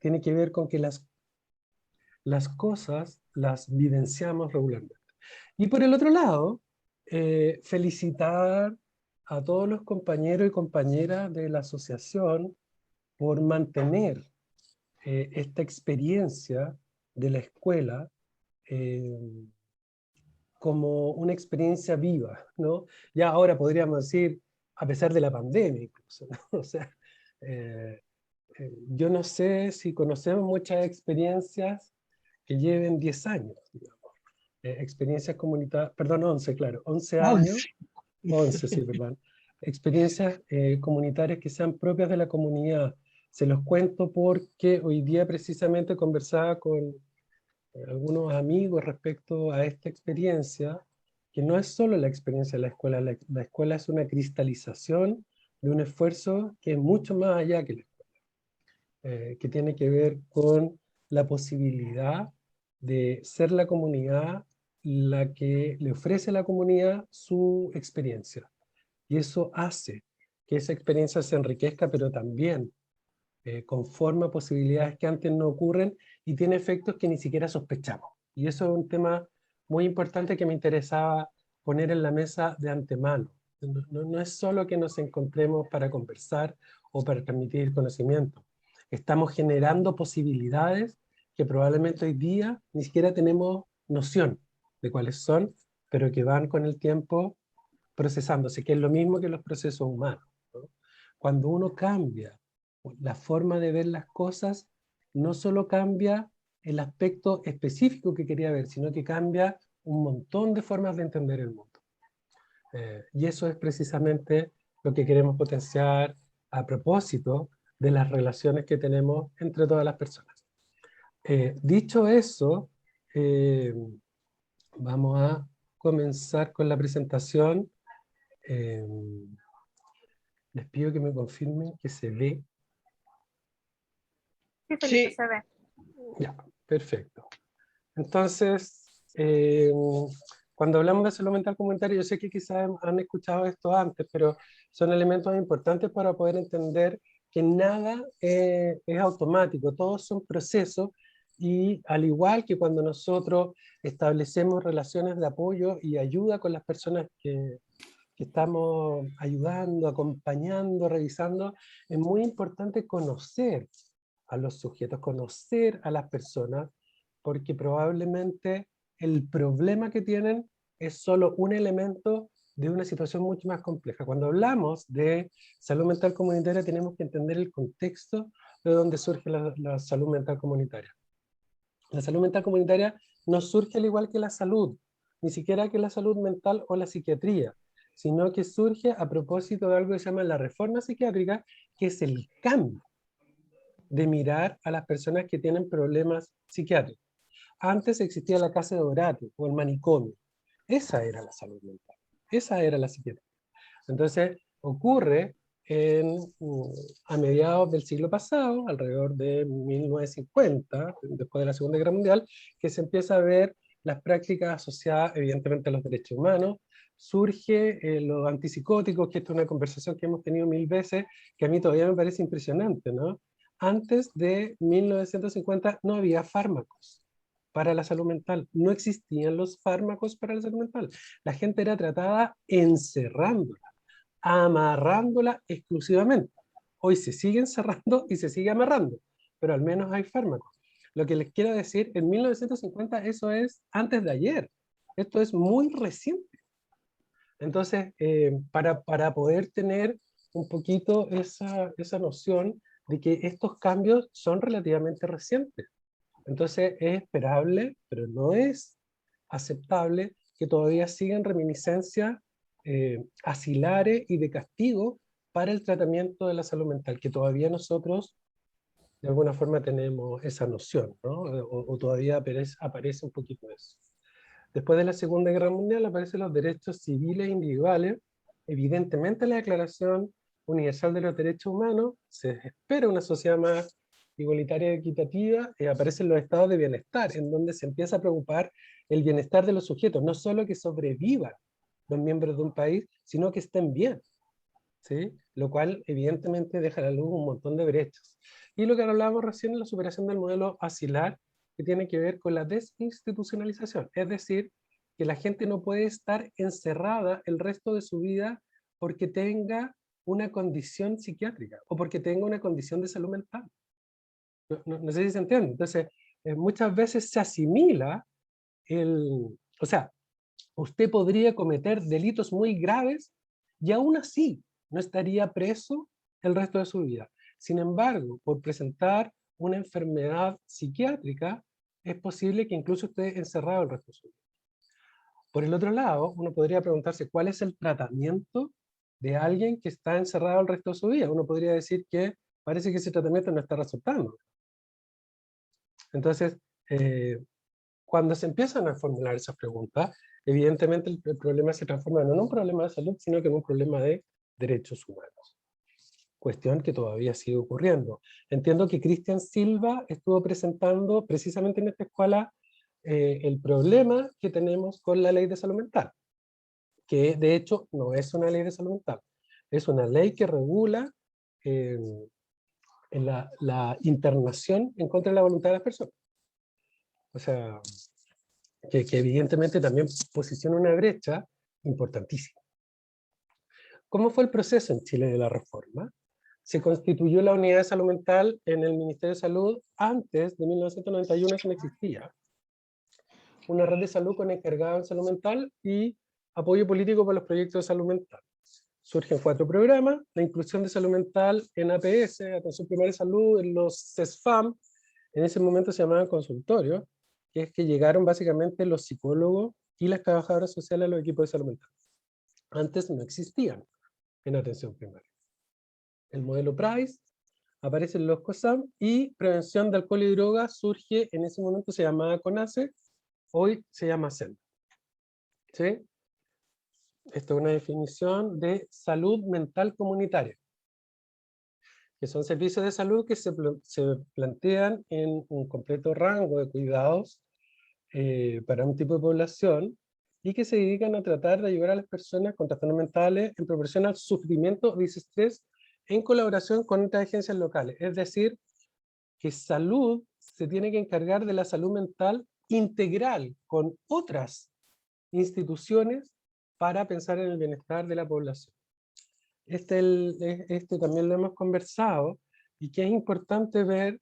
tiene que ver con que las cosas las vivenciamos regularmente. Y por el otro lado, felicitar a todos los compañeros y compañeras de la asociación por mantener esta experiencia de la escuela eh, como una experiencia viva, ¿no? Ya ahora podríamos decir, a pesar de la pandemia incluso, ¿no? O sea, eh, yo no sé si conocemos muchas experiencias que lleven 10 años, digamos. Experiencias comunitarias, perdón, 11, claro, 11 años, 11. 11, sí, perdón. Experiencias comunitarias que sean propias de la comunidad. Se los cuento porque hoy día precisamente conversaba con algunos amigos respecto a esta experiencia, que no es solo la experiencia de la escuela es una cristalización de un esfuerzo que es mucho más allá que la escuela, que tiene que ver con la posibilidad de ser la comunidad la que le ofrece a la comunidad su experiencia. Y eso hace que esa experiencia se enriquezca, pero también conforma posibilidades que antes no ocurren y tiene efectos que ni siquiera sospechamos. Y eso es un tema muy importante que me interesaba poner en la mesa de antemano. No es solo que nos encontremos para conversar o para transmitir conocimiento. Estamos generando posibilidades que probablemente hoy día ni siquiera tenemos noción de cuáles son, pero que van con el tiempo procesándose, que es lo mismo que los procesos humanos, ¿no? Cuando uno cambia la forma de ver las cosas, no solo cambia el aspecto específico que quería ver, sino que cambia un montón de formas de entender el mundo. Y eso es precisamente lo que queremos potenciar a propósito de las relaciones que tenemos entre todas las personas. Dicho eso, eh, vamos a comenzar con la presentación. Eh, Les pido que me confirmen que se ve. Sí, Felipe, Sí, se ve. Ya, perfecto. Entonces, cuando hablamos de salud mental comunitaria, yo sé que quizás han escuchado esto antes, pero son elementos importantes para poder entender que nada es automático, todos son procesos y al igual que cuando nosotros establecemos relaciones de apoyo y ayuda con las personas que estamos ayudando, acompañando, revisando, es muy importante conocer a los sujetos, conocer a las personas, porque probablemente el problema que tienen es solo un elemento de una situación mucho más compleja. Cuando hablamos de salud mental comunitaria tenemos que entender el contexto de donde surge la salud mental comunitaria. La salud mental comunitaria no surge al igual que la salud, ni siquiera que la salud mental o la psiquiatría, sino que surge a propósito de algo que se llama la reforma psiquiátrica, que es el cambio de mirar a las personas que tienen problemas psiquiátricos. Antes existía la casa de Orate o el manicomio. Esa era la salud mental. Esa era la psiquiatría. Entonces, ocurre a mediados del siglo pasado, alrededor de 1950, después de la Segunda Guerra Mundial, que se empieza a ver las prácticas asociadas evidentemente a los derechos humanos. Surge los antipsicóticos, que esta es una conversación que hemos tenido 1000 veces, que a mí todavía me parece impresionante, ¿no? Antes de 1950 no había fármacos para la salud mental. No existían los fármacos para la salud mental. La gente era tratada encerrándola, amarrándola exclusivamente. Hoy se sigue encerrando y se sigue amarrando, pero al menos hay fármacos. Lo que les quiero decir, en 1950 eso es antes de ayer. Esto es muy reciente. Entonces, para poder tener un poquito esa noción de que estos cambios son relativamente recientes. Entonces es esperable, pero no es aceptable que todavía sigan reminiscencias asilares y de castigo para el tratamiento de la salud mental, que todavía nosotros de alguna forma tenemos esa noción, ¿no? O todavía aparece un poquito eso. Después de la Segunda Guerra Mundial aparecen los derechos civiles individuales. Evidentemente la Declaración Universal de los Derechos Humanos, se espera una sociedad más igualitaria y equitativa, aparecen los estados de bienestar, en donde se empieza a preocupar el bienestar de los sujetos, no solo que sobrevivan los miembros de un país, sino que estén bien. ¿sí? Lo cual evidentemente deja a la luz un montón de brechas. Y lo que hablábamos recién es la superación del modelo asilar, que tiene que ver con la desinstitucionalización, es decir, que la gente no puede estar encerrada el resto de su vida porque tenga una condición psiquiátrica o porque tenga una condición de salud mental. No sé si se entiende. Entonces, muchas veces se asimila o sea, usted podría cometer delitos muy graves y aún así no estaría preso el resto de su vida. Sin embargo, por presentar una enfermedad psiquiátrica, es posible que incluso esté encerrado el resto de su vida. Por el otro lado, uno podría preguntarse cuál es el tratamiento de alguien que está encerrado el resto de su vida. Uno podría decir que parece que ese tratamiento no está resultando. Entonces, cuando se empiezan a formular esas preguntas, evidentemente el problema se transforma no en un problema de salud, sino que en un problema de derechos humanos. Cuestión que todavía sigue ocurriendo. Entiendo que Cristian Silva estuvo presentando precisamente en esta escuela el problema que tenemos con la ley de salud mental, que de hecho no es una ley de salud mental, es una ley que regula en la internación en contra de la voluntad de las personas. O sea, que evidentemente también posiciona una brecha importantísima. ¿Cómo fue el proceso en Chile de la reforma? Se constituyó la unidad de salud mental en el Ministerio de Salud antes de 1991, eso no existía. Una red de salud con encargado en salud mental y apoyo político para los proyectos de salud mental. Surgen 4 programas, la inclusión de salud mental en APS, atención primaria de salud, en los CESFAM, en ese momento se llamaban consultorios, que es que llegaron básicamente los psicólogos y las trabajadoras sociales a los equipos de salud mental. Antes no existían en atención primaria. El modelo Price, aparecen los COSAM, y prevención de alcohol y drogas surge, en ese momento se llamaba CONACE, hoy se llama CEN. ¿Sí? Esta es una definición de salud mental comunitaria, que son servicios de salud que se plantean en un completo rango de cuidados para un tipo de población y que se dedican a tratar de ayudar a las personas con trastornos mentales en proporción al sufrimiento o desestrés en colaboración con otras agencias locales. Es decir, que salud se tiene que encargar de la salud mental integral con otras instituciones para pensar en el bienestar de la población. Este también lo hemos conversado y que es importante ver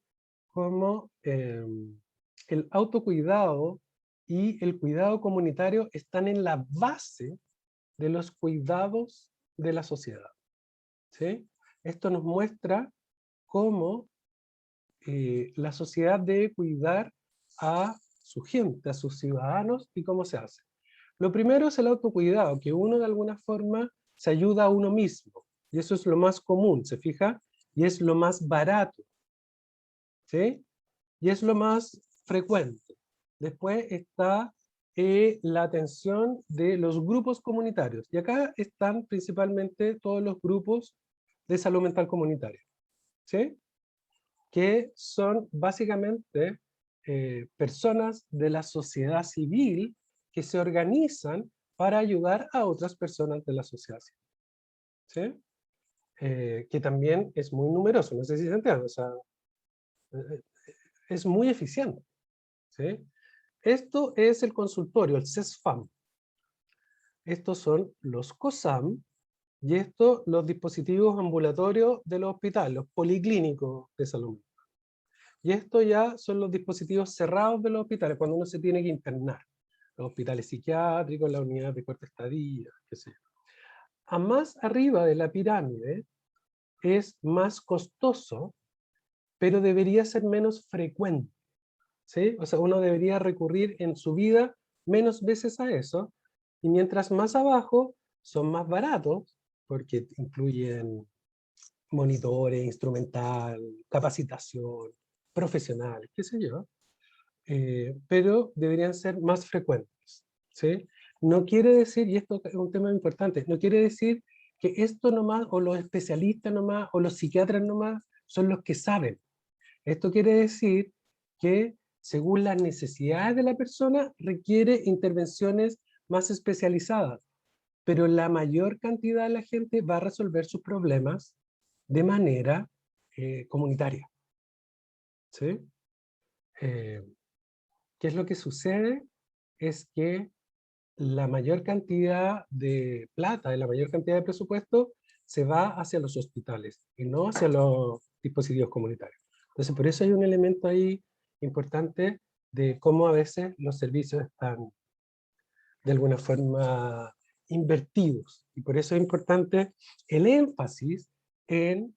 cómo el autocuidado y el cuidado comunitario están en la base de los cuidados de la sociedad. ¿Sí? Esto nos muestra cómo la sociedad debe cuidar a su gente, a sus ciudadanos, y cómo se hace. Lo primero es el autocuidado, que uno de alguna forma se ayuda a uno mismo, y eso es lo más común, ¿se fija? Y es lo más barato, ¿sí? Y es lo más frecuente. Después está la atención de los grupos comunitarios, y acá están principalmente todos los grupos de salud mental comunitaria, ¿sí? Que son básicamente personas de la sociedad civil que se organizan para ayudar a otras personas de la sociedad civil. ¿Sí? Que también es muy numeroso, no sé si se entiende, o sea, eh, es muy eficiente. ¿Sí? Esto es el consultorio, el CESFAM. Estos son los COSAM, y estos los dispositivos ambulatorios de los hospitales, los policlínicos de salud. Y esto ya son los dispositivos cerrados de los hospitales, cuando uno se tiene que internar. Los hospitales psiquiátricos, la unidad de corta estadía, qué sé yo. A más arriba de la pirámide es más costoso, pero debería ser menos frecuente. ¿Sí? O sea, uno debería recurrir en su vida menos veces a eso, y mientras más abajo son más baratos, porque incluyen monitores, instrumental, capacitación, profesionales, qué sé yo, pero deberían ser más frecuentes. ¿Sí? No quiere decir, y esto es un tema importante, no quiere decir que esto nomás, o los especialistas nomás, o los psiquiatras nomás, son los que saben. Esto quiere decir que según las necesidades de la persona requiere intervenciones más especializadas, pero la mayor cantidad de la gente va a resolver sus problemas de manera comunitaria. ¿Sí? ¿Qué es lo que sucede? Es que la mayor cantidad de plata, la mayor cantidad de presupuesto, se va hacia los hospitales y no hacia los dispositivos comunitarios. Entonces, por eso hay un elemento ahí importante de cómo a veces los servicios están de alguna forma invertidos. Y por eso es importante el énfasis en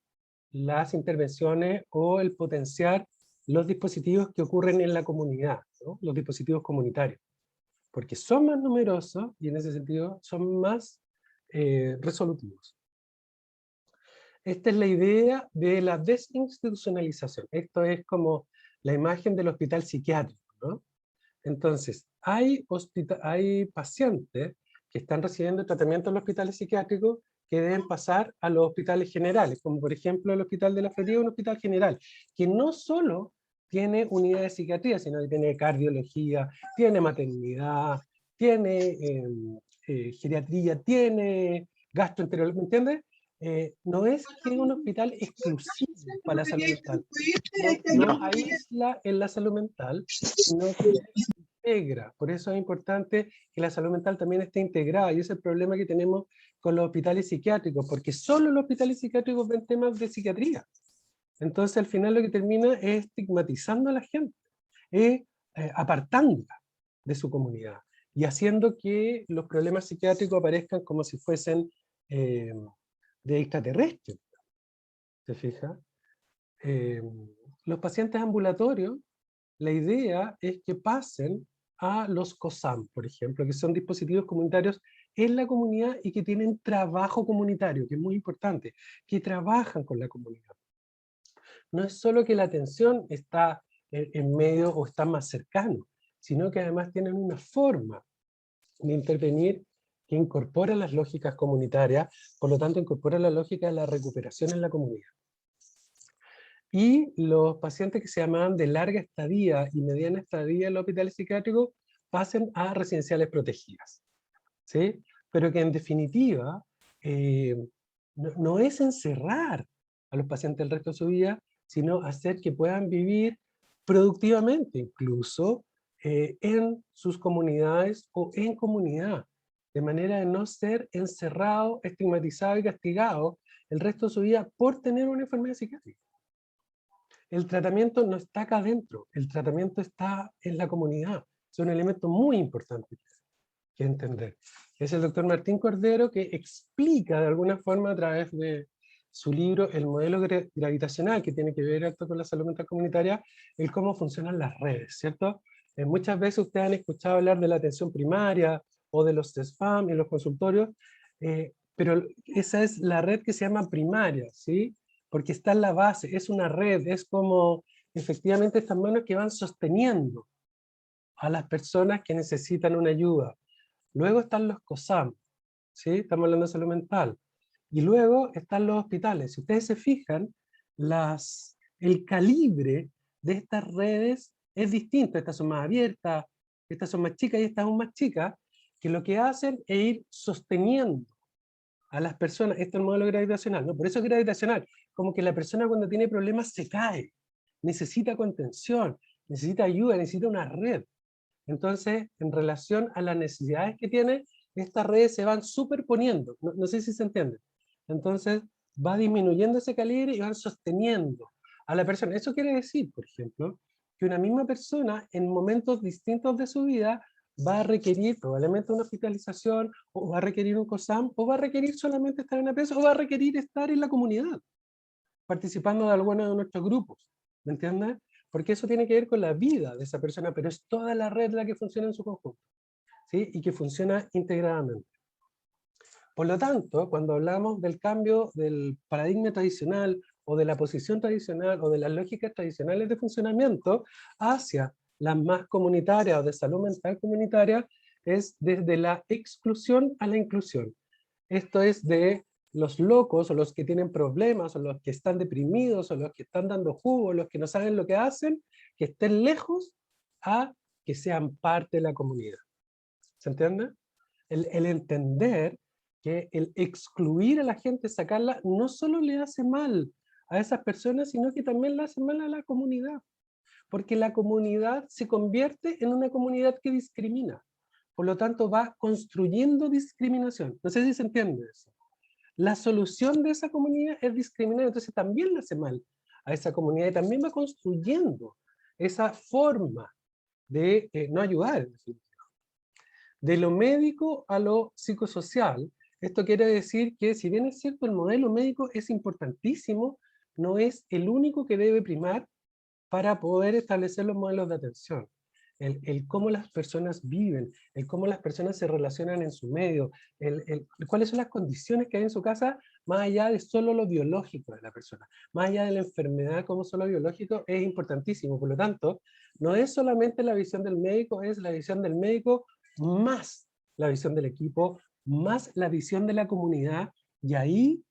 las intervenciones o el potenciar los dispositivos que ocurren en la comunidad, ¿no? Los dispositivos comunitarios, porque son más numerosos y en ese sentido son más resolutivos. Esta es la idea de la desinstitucionalización. Esto es como la imagen del hospital psiquiátrico, ¿no? Entonces, hay pacientes que están recibiendo tratamiento en los hospitales psiquiátricos que deben pasar a los hospitales generales, como por ejemplo el Hospital de la Florida, un hospital general, que no solo tiene unidad de psiquiatría, sino que tiene cardiología, tiene maternidad, tiene geriatría, tiene gastroenterología, ¿me entiendes? No es que es un hospital exclusivo para la salud mental, no aísla en la salud mental, sino que integra. Por eso es importante que la salud mental también esté integrada, y ese es el problema que tenemos con los hospitales psiquiátricos, porque solo los hospitales psiquiátricos ven temas de psiquiatría. Entonces al final lo que termina es estigmatizando a la gente, es apartándola de su comunidad, y haciendo que los problemas psiquiátricos aparezcan como si fuesen de extraterrestres. ¿Te fijas? Los pacientes ambulatorios, la idea es que pasen a los COSAM, por ejemplo, que son dispositivos comunitarios en la comunidad y que tienen trabajo comunitario, que es muy importante, que trabajan con la comunidad. No es solo que la atención está en medio o está más cercano, sino que además tienen una forma de intervenir que incorpora las lógicas comunitarias, por lo tanto incorpora la lógica de la recuperación en la comunidad. Y los pacientes que se llamaban de larga estadía y mediana estadía en los hospitales psiquiátricos pasen a residenciales protegidas, ¿sí? Pero que en definitiva no es encerrar a los pacientes el resto de su vida, sino hacer que puedan vivir productivamente, incluso en sus comunidades o en comunidad, de manera de no ser encerrado, estigmatizado y castigado el resto de su vida por tener una enfermedad psiquiátrica. El tratamiento no está acá adentro, el tratamiento está en la comunidad. Es un elemento muy importante que entender. Es el doctor Martín Cordero que explica de alguna forma a través de su libro El modelo gravitacional, que tiene que ver esto con la salud mental comunitaria, el cómo funcionan las redes, ¿cierto? Muchas veces ustedes han escuchado hablar de la atención primaria o de los SFAM en los consultorios, pero esa es la red que se llama primaria, ¿sí? Porque está en la base, es una red, es como efectivamente estas manos que van sosteniendo a las personas que necesitan una ayuda. Luego están los COSAM, ¿sí? Estamos hablando de salud mental. Y luego están los hospitales. Si ustedes se fijan, el calibre de estas redes es distinto. Estas son más abiertas, estas son más chicas y estas son más chicas, que lo que hacen es ir sosteniendo a las personas. Esto es el modelo gravitacional, ¿no? Por eso es gravitacional. Como que la persona cuando tiene problemas se cae, necesita contención, necesita ayuda, necesita una red. Entonces, en relación a las necesidades que tiene, estas redes se van superponiendo. No sé si se entiende. Entonces, va disminuyendo ese calibre y van sosteniendo a la persona. Eso quiere decir, por ejemplo, que una misma persona en momentos distintos de su vida va a requerir probablemente una hospitalización, o va a requerir un COSAM, o va a requerir solamente estar en APS, o va a requerir estar en la comunidad, participando de alguno de nuestros grupos. ¿Me entiendes? Porque eso tiene que ver con la vida de esa persona, pero es toda la red la que funciona en su conjunto, ¿sí? Y que funciona integradamente. Por lo tanto, cuando hablamos del cambio del paradigma tradicional, o de la posición tradicional, o de las lógicas tradicionales de funcionamiento, hacia las más comunitarias o de salud mental comunitaria, es desde la exclusión a la inclusión. Esto es de los locos, o los que tienen problemas, o los que están deprimidos, o los que están dando jugo, los que no saben lo que hacen, que estén lejos, a que sean parte de la comunidad. ¿Se entiende? El entender que el excluir a la gente, sacarla, no solo le hace mal a esas personas, sino que también le hace mal a la comunidad. Porque la comunidad se convierte en una comunidad que discrimina. Por lo tanto, va construyendo discriminación. No sé si se entiende eso. La solución de esa comunidad es discriminar, entonces también le hace mal a esa comunidad y también va construyendo esa forma de no ayudar. De lo médico a lo psicosocial, esto quiere decir que si bien es cierto el modelo médico es importantísimo, no es el único que debe primar para poder establecer los modelos de atención. El cómo las personas viven, el cómo las personas se relacionan en su medio, cuáles son las condiciones que hay en su casa, más allá de solo lo biológico de la persona, más allá de la enfermedad como solo biológico, es importantísimo. Por lo tanto, no es solamente la visión del médico, es la visión del médico más la visión del equipo, más la visión de la comunidad, y ahí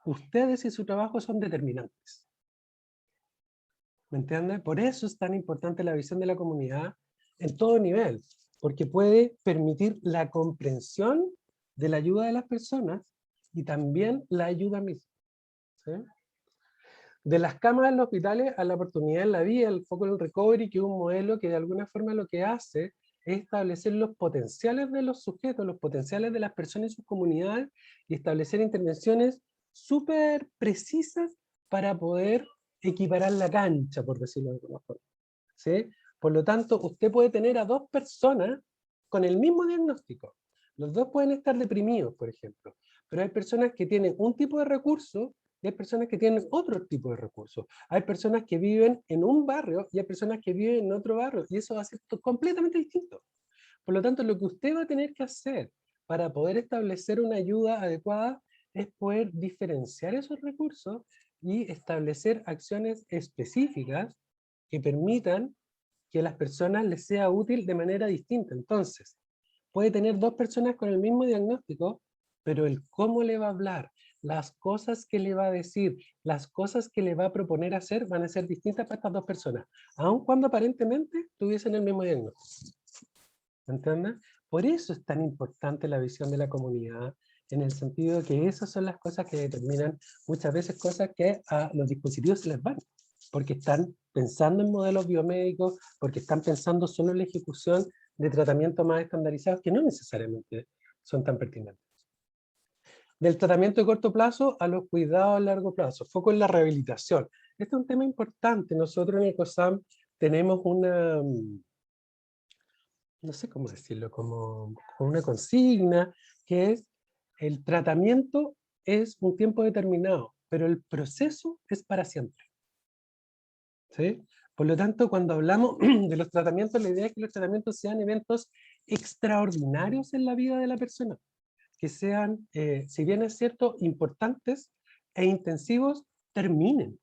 ustedes y su trabajo son determinantes. ¿Me entiendes? Por eso es tan importante la visión de la comunidad en todo nivel, porque puede permitir la comprensión de la ayuda de las personas y también la ayuda misma. ¿Sí? De las camas en los hospitales a la oportunidad en la vida, el foco en el recovery, que es un modelo que de alguna forma lo que hace es establecer los potenciales de los sujetos, los potenciales de las personas y sus comunidades, y establecer intervenciones súper precisas para poder equiparar la cancha, por decirlo de alguna forma. ¿Sí? Por lo tanto, usted puede tener a dos personas con el mismo diagnóstico. Los dos pueden estar deprimidos, por ejemplo, pero hay personas que tienen un tipo de recurso y hay personas que tienen otro tipo de recursos. Hay personas que viven en un barrio y hay personas que viven en otro barrio, y eso va a ser completamente distinto. Por lo tanto, lo que usted va a tener que hacer para poder establecer una ayuda adecuada es poder diferenciar esos recursos y establecer acciones específicas que permitan que a las personas les sea útil de manera distinta. Entonces, puede tener dos personas con el mismo diagnóstico, pero el cómo le va a hablar, las cosas que le va a decir, las cosas que le va a proponer hacer van a ser distintas para estas dos personas, aun cuando aparentemente tuviesen el mismo diagnóstico. ¿Entiendes? Por eso es tan importante la visión de la comunidad, en el sentido de que esas son las cosas que determinan muchas veces cosas que a los dispositivos se les van, porque están pensando en modelos biomédicos, porque están pensando solo en la ejecución de tratamientos más estandarizados que no necesariamente son tan pertinentes. Del tratamiento de corto plazo a los cuidados a largo plazo, foco en la rehabilitación. Este es un tema importante. Nosotros en el COSAM tenemos una, no sé cómo decirlo, como una consigna, que es el tratamiento es un tiempo determinado, pero el proceso es para siempre. ¿Sí? Por lo tanto, cuando hablamos de los tratamientos, la idea es que los tratamientos sean eventos extraordinarios en la vida de la persona, que sean, si bien es cierto, importantes e intensivos, terminen.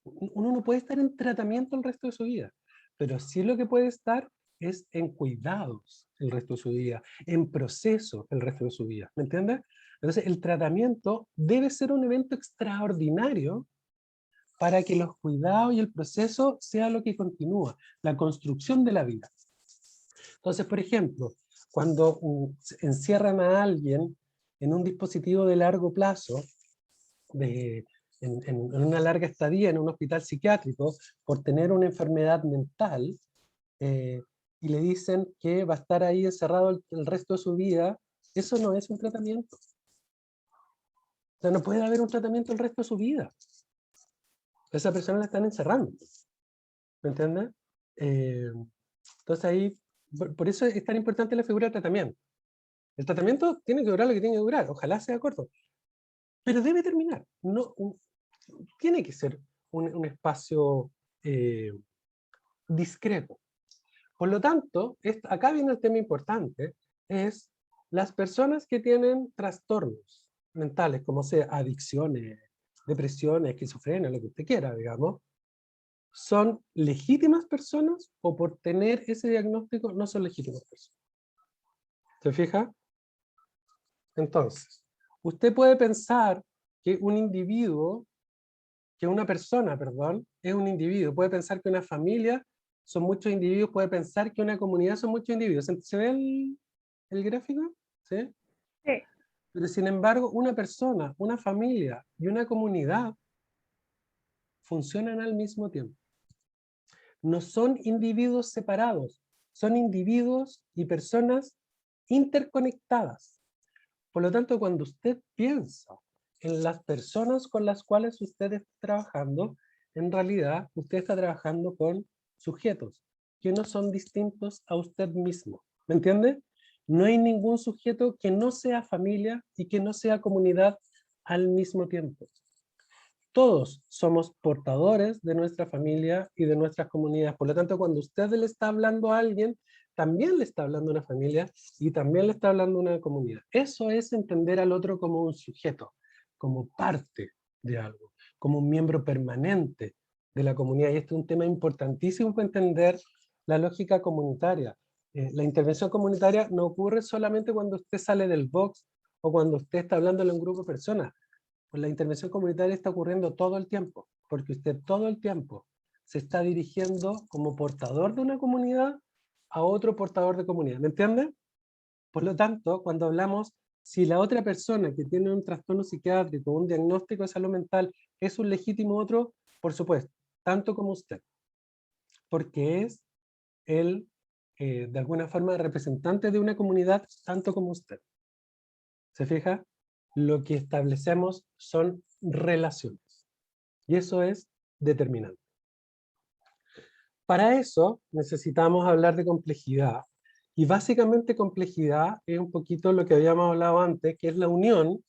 Uno no puede estar en tratamiento el resto de su vida, pero sí lo que puede estar es en cuidados el resto de su vida, en proceso el resto de su vida, ¿me entiendes? Entonces el tratamiento debe ser un evento extraordinario para que los cuidados y el proceso sea lo que continúa, la construcción de la vida. Entonces, por ejemplo, cuando encierran a alguien en un dispositivo de largo plazo, en una larga estadía en un hospital psiquiátrico por tener una enfermedad mental, y le dicen que va a estar ahí encerrado el resto de su vida, eso no es un tratamiento. O sea, no puede haber un tratamiento el resto de su vida. Esa persona la están encerrando. ¿Me entiendes? Entonces ahí, por eso es tan importante la figura del tratamiento. El tratamiento tiene que durar lo que tiene que durar, ojalá sea corto, pero debe terminar. No, tiene que ser un espacio discreto. Por lo tanto, acá viene el tema importante, es las personas que tienen trastornos mentales, como sea adicciones, depresiones, esquizofrenia, lo que usted quiera, digamos, ¿son legítimas personas o por tener ese diagnóstico no son legítimas personas? ¿Se fija? Entonces, usted puede pensar que un individuo, que una persona, perdón, es un individuo, puede pensar que una familia son muchos individuos, puede pensar que una comunidad son muchos individuos. ¿Se ve el gráfico? ¿Sí? Sí. Pero sin embargo, una persona, una familia y una comunidad funcionan al mismo tiempo. No son individuos separados, son individuos y personas interconectadas. Por lo tanto, cuando usted piensa en las personas con las cuales usted está trabajando, en realidad usted está trabajando con sujetos que no son distintos a usted mismo. ¿Me entiende? No hay ningún sujeto que no sea familia y que no sea comunidad al mismo tiempo. Todos somos portadores de nuestra familia y de nuestras comunidades. Por lo tanto, cuando usted le está hablando a alguien, también le está hablando a una familia y también le está hablando a una comunidad. Eso es entender al otro como un sujeto, como parte de algo, como un miembro permanente de la comunidad. Y este es un tema importantísimo para entender la lógica comunitaria. La intervención comunitaria no ocurre solamente cuando usted sale del box o cuando usted está hablando a un grupo de personas. Pues la intervención comunitaria está ocurriendo todo el tiempo, porque usted todo el tiempo se está dirigiendo como portador de una comunidad a otro portador de comunidad. ¿Me entiende? Por lo tanto, cuando hablamos, si la otra persona que tiene un trastorno psiquiátrico, un diagnóstico de salud mental, es un legítimo otro, por supuesto, tanto como usted, porque es el, de alguna forma, representante de una comunidad, tanto como usted. ¿Se fija? Lo que establecemos son relaciones. Y eso es determinante. Para eso necesitamos hablar de complejidad. Y básicamente complejidad es un poquito lo que habíamos hablado antes, que es la unión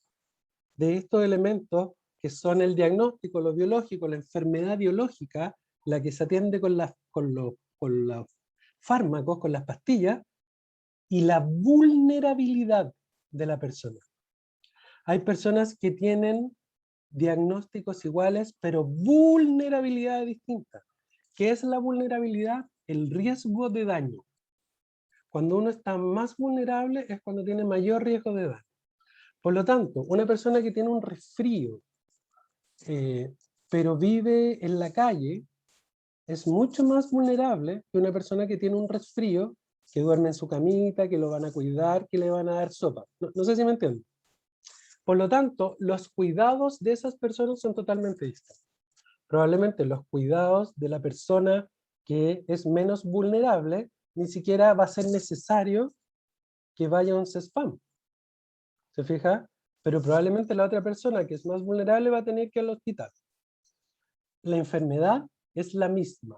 de estos elementos que son el diagnóstico, lo biológico, la enfermedad biológica, la que se atiende con los fármacos, con las pastillas, y la vulnerabilidad de la persona. Hay personas que tienen diagnósticos iguales, pero vulnerabilidades distintas. ¿Qué es la vulnerabilidad? El riesgo de daño. Cuando uno está más vulnerable es cuando tiene mayor riesgo de daño. Por lo tanto, una persona que tiene un resfrío, pero vive en la calle, es mucho más vulnerable que una persona que tiene un resfrío, que duerme en su camita, que lo van a cuidar, que le van a dar sopa. No sé si me entienden. Por lo tanto, los cuidados de esas personas son totalmente distintos. Probablemente los cuidados de la persona que es menos vulnerable, ni siquiera va a ser necesario que vaya a un CESFAM. ¿Se fija? Pero probablemente la otra persona que es más vulnerable va a tener que ir al hospital. La enfermedad es la misma.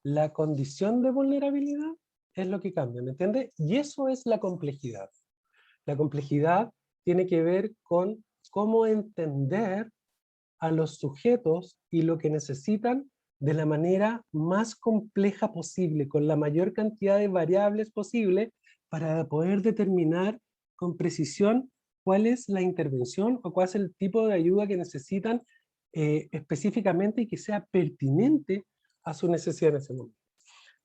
La condición de vulnerabilidad es lo que cambia, ¿me entiende? Y eso es la complejidad. La complejidad tiene que ver con cómo entender a los sujetos y lo que necesitan de la manera más compleja posible, con la mayor cantidad de variables posible, para poder determinar con precisión cuál es la intervención o cuál es el tipo de ayuda que necesitan específicamente y que sea pertinente a su necesidad en ese momento.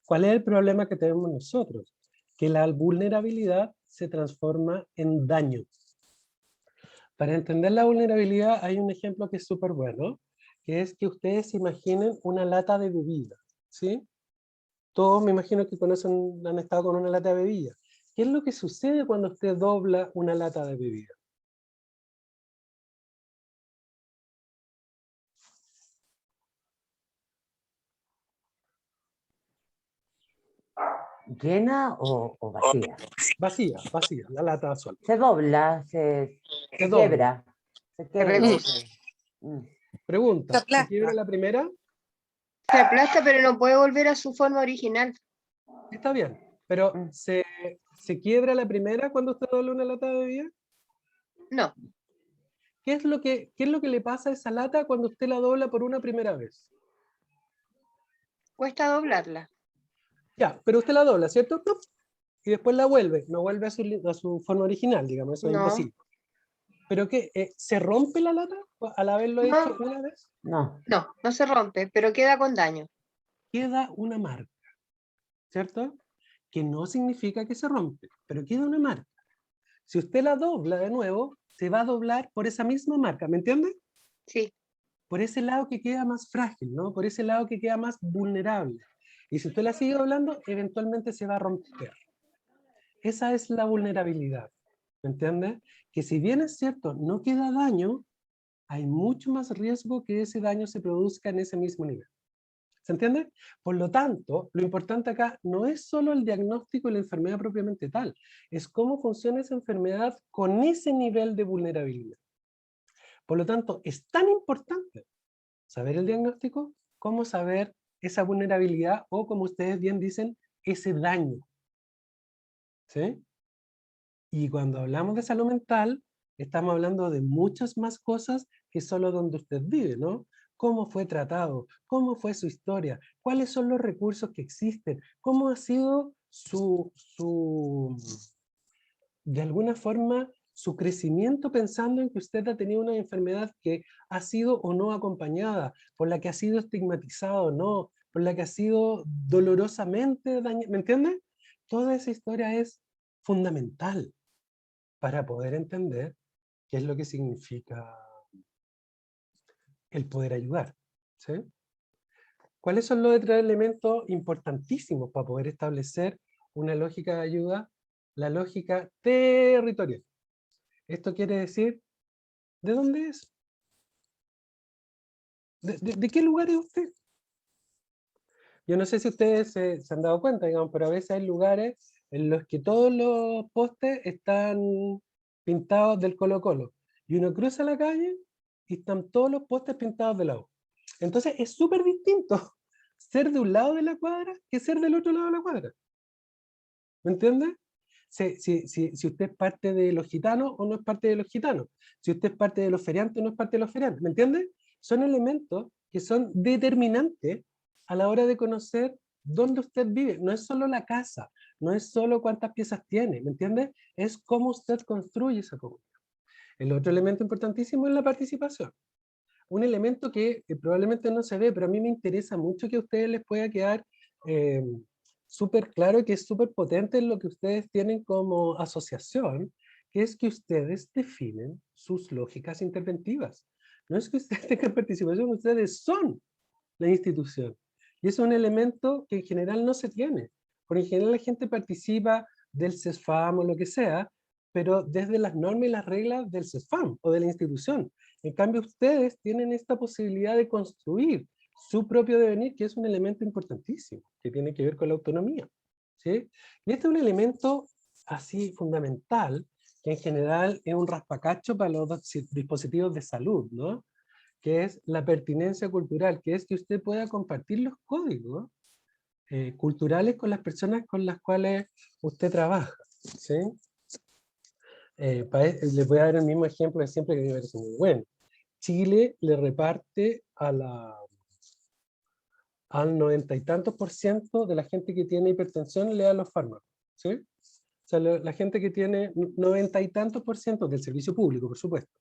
¿Cuál es el problema que tenemos nosotros? Que la vulnerabilidad se transforma en daño. Para entender la vulnerabilidad hay un ejemplo que es súper bueno, que es que ustedes imaginen una lata de bebida, ¿sí? Todos me imagino que conocen, han estado con una lata de bebida. ¿Qué es lo que sucede cuando usted dobla una lata de bebida? ¿Llena o vacía? Vacía, vacía, la lata sola. Se dobla, se Se quiebra. Se Se quiebra. reduce. Pregunta, Se ¿se aplasta. quiebra la primera? Se aplasta, pero no puede volver a su forma original. Está bien, pero ¿se quiebra la primera cuando usted dobla una lata de bebida? No, ¿Qué es lo que le pasa a esa lata cuando usted la dobla por una primera vez? cuesta doblarla. Ya, pero usted la dobla, ¿cierto? ¡Plup! Y después la vuelve, no vuelve a su forma original, digamos, eso es No, imposible. ¿Pero qué? ¿Se rompe la lata al haberlo hecho no, una vez? No. no se rompe, pero queda con daño. Queda una marca, ¿cierto? Que no significa que se rompe, pero queda una marca. Si usted la dobla de nuevo, se va a doblar por esa misma marca, ¿me entiende? Sí, Por ese lado que queda más frágil, ¿no? Por ese lado que queda más vulnerable. Y si usted la sigue doblando, eventualmente se va a romper. Esa es la vulnerabilidad. ¿me entiendes? Que si bien es cierto, no queda daño, hay mucho más riesgo que ese daño se produzca en ese mismo nivel. ¿Se entiende? Por lo tanto, lo importante acá no es solo el diagnóstico de la enfermedad propiamente tal, es cómo funciona esa enfermedad con ese nivel de vulnerabilidad. Por lo tanto, es tan importante saber el diagnóstico como saber esa vulnerabilidad o, como ustedes bien dicen, ese daño. ¿Sí? Y cuando hablamos de salud mental, estamos hablando de muchas más cosas que solo donde usted vive, ¿no? Cómo fue tratado, cómo fue su historia, cuáles son los recursos que existen, cómo ha sido de alguna forma, su crecimiento pensando en que usted ha tenido una enfermedad que ha sido o no acompañada, por la que ha sido estigmatizado o no, por la que ha sido dolorosamente dañada, ¿me entiende? Toda esa historia es fundamental para poder entender qué es lo que significa el poder ayudar. ¿Sí? ¿Cuáles son los otros elementos importantísimos para poder establecer una lógica de ayuda? La lógica territorial. Esto quiere decir, ¿de dónde es? ¿De qué lugar es usted? Yo no sé si ustedes se han dado cuenta, digamos, pero a veces hay lugares en los que todos los postes están pintados del Colo-Colo. Y uno cruza la calle y están todos los postes pintados de lado. Entonces es súper distinto ser de un lado de la cuadra que ser del otro lado de la cuadra. ¿Me entiende? Si usted es parte de los gitanos o no es parte de los gitanos. Si usted es parte de los feriantes o no es parte de los feriantes. ¿Me entiende? Son elementos que son determinantes a la hora de conocer dónde usted vive. No es solo la casa, no es solo cuántas piezas tiene, ¿me entiende? Es cómo usted construye esa comunidad. El otro elemento importantísimo es la participación. Un elemento que probablemente no se ve, pero a mí me interesa mucho que a ustedes les pueda quedar súper claro, que es súper potente en lo que ustedes tienen como asociación, que es que ustedes definen sus lógicas interventivas. No es que ustedes tengan participación, ustedes son la institución. Y es un elemento que en general no se tiene. Porque en general la gente participa del CESFAM o lo que sea, pero desde las normas y las reglas del CESFAM o de la institución. En cambio, ustedes tienen esta posibilidad de construir su propio devenir, que es un elemento importantísimo, que tiene que ver con la autonomía. ¿Sí? Y este es un elemento así fundamental, que en general es un raspacacho para los dispositivos de salud, ¿no? Que es la pertinencia cultural, que es que usted pueda compartir los códigos culturales con las personas con las cuales usted trabaja. ¿Sí? Les voy a dar el mismo ejemplo de siempre, que me parece muy bueno. Chile le reparte al 90 y tantos % de la gente que tiene hipertensión le da los fármacos. ¿Sí? O sea, la gente que tiene 90 y tantos % del servicio público, por supuesto,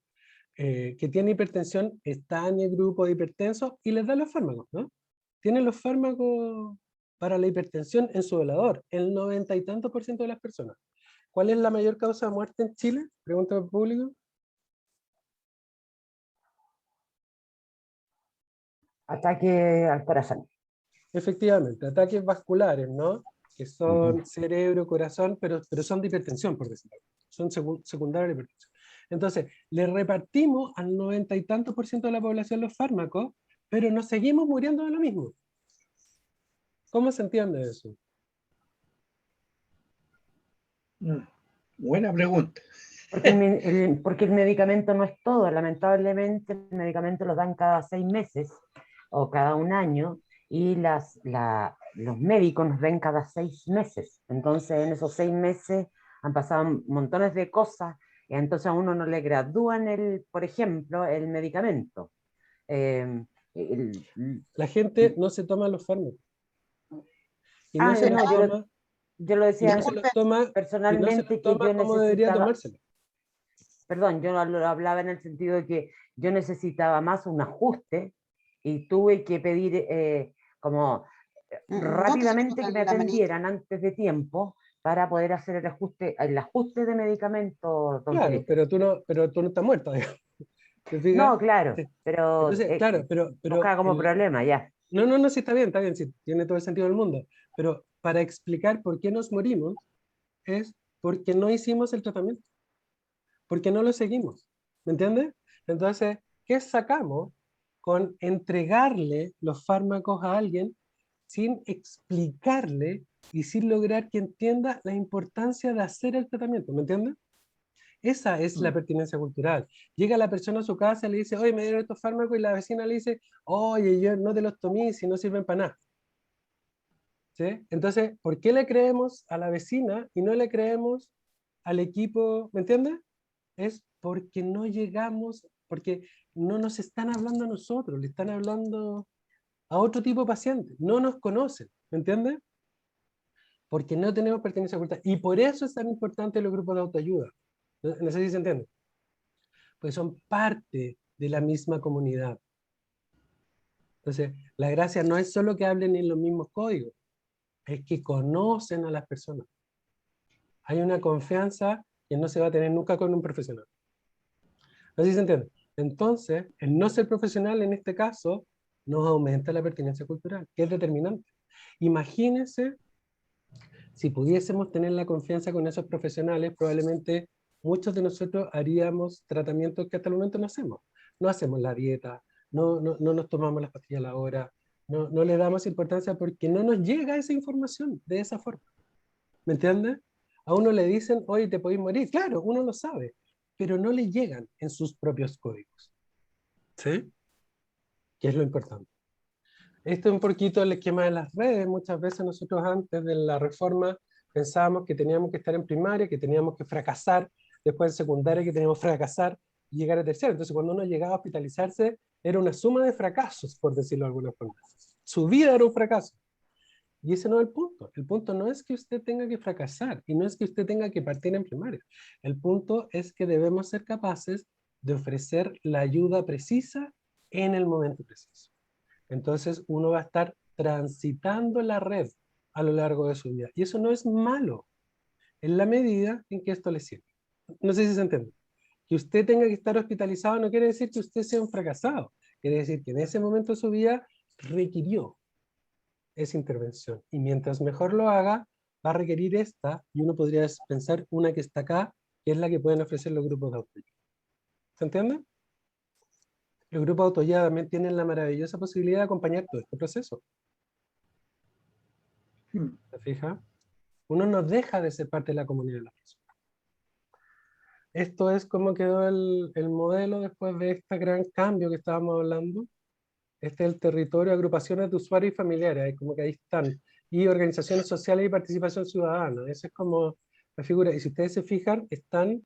que tiene hipertensión está en el grupo de hipertensos y les da los fármacos, ¿no? Tienen los fármacos para la hipertensión en su velador, el 90 y tantos % de las personas. ¿Cuál es la mayor causa de muerte en Chile? Pregunta al público. Ataque al corazón. Efectivamente, ataques vasculares, ¿no? Que son cerebro, corazón, pero son de hipertensión, por decirlo. Son secundarios de hipertensión. Entonces, le repartimos al 90 y tantos % de la población los fármacos, pero nos seguimos muriendo de lo mismo. ¿Cómo se entiende eso? Buena pregunta. Porque el medicamento no es todo. Lamentablemente, el medicamento lo dan cada 6 meses o cada 1 año y los médicos nos ven cada 6 meses. Entonces, en esos 6 meses han pasado montones de cosas y entonces a uno no le gradúan, por ejemplo, el medicamento. La gente no se toma los fármacos. Y no se los toma, yo lo y decía no se los toma, personalmente, que yo como debería necesitaba, tomárselo. perdón, yo lo hablaba en el sentido de que yo necesitaba más un ajuste y tuve que pedir rápidamente que me atendieran antes de tiempo para poder hacer el ajuste de medicamentos, don Claro, Felipe. pero tú no estás muerta, digamos. No, claro, pero Entonces, claro, buscaba como problema ya. No, sí está bien, sí, tiene todo el sentido del mundo. Pero para explicar por qué nos morimos, es porque no hicimos el tratamiento. porque no lo seguimos, ¿me entiendes? Entonces, ¿qué sacamos con entregarle los fármacos a alguien sin explicarle y sin lograr que entienda la importancia de hacer el tratamiento? ¿Me entiendes? Esa es la pertinencia cultural. Llega la persona a su casa y le dice, oye, me dieron estos fármacos, y la vecina le dice, oye, yo no te los tomé si no sirven para nada. ¿Sí? Entonces, ¿por qué le creemos a la vecina y no le creemos al equipo? ¿Me entiendes? Es porque no llegamos, porque no nos están hablando a nosotros, le están hablando a otro tipo de pacientes, no nos conocen, ¿me entiendes? Porque no tenemos pertenencia cultural. Y por eso es tan importante los grupos de autoayuda. No sé si se entiende. Pues son parte de la misma comunidad. Entonces, la gracia no es solo que hablen en los mismos códigos, es que conocen a las personas. Hay una confianza que no se va a tener nunca con un profesional. No sé si se entiende. Entonces, el no ser profesional en este caso nos aumenta la pertenencia cultural, que es determinante. Imagínense si pudiésemos tener la confianza con esos profesionales, probablemente muchos de nosotros haríamos tratamientos que hasta el momento no hacemos. No hacemos la dieta, no nos tomamos las pastillas a la hora, no le damos importancia porque no nos llega esa información de esa forma. ¿Me entiendes? A uno le dicen, oye, te podéis morir. Claro, uno lo sabe, pero no le llegan en sus propios códigos. ¿Sí? Que es lo importante. Esto es un poquito el esquema de las redes. Muchas veces nosotros antes de la reforma pensábamos que teníamos que estar en primaria, que teníamos que fracasar, después en secundaria que teníamos que fracasar y llegar a tercera. Entonces cuando uno llegaba a hospitalizarse era una suma de fracasos, por decirlo de alguna forma. Su vida era un fracaso. Y ese no es el punto. El punto no es que usted tenga que fracasar y no es que usted tenga que partir en primaria. El punto es que debemos ser capaces de ofrecer la ayuda precisa en el momento preciso. Entonces uno va a estar transitando la red a lo largo de su vida. Y eso no es malo, en la medida en que esto le sirve. No sé si se entiende. Que usted tenga que estar hospitalizado no quiere decir que usted sea un fracasado. Quiere decir que en ese momento de su vida requirió esa intervención. Y mientras mejor lo haga, va a requerir esta, y uno podría pensar una que está acá, que es la que pueden ofrecer los grupos de autoayuda. ¿Se entiende? Los grupos de autoayuda también tienen la maravillosa posibilidad de acompañar todo este proceso. ¿Se fija? Uno no deja de ser parte de la comunidad de las personas. Esto es como quedó el modelo después de este gran cambio que estábamos hablando. Este es el territorio, agrupaciones de usuarios y familiares, como que ahí están. Y organizaciones sociales y participación ciudadana. Esa es como la figura. Y si ustedes se fijan, están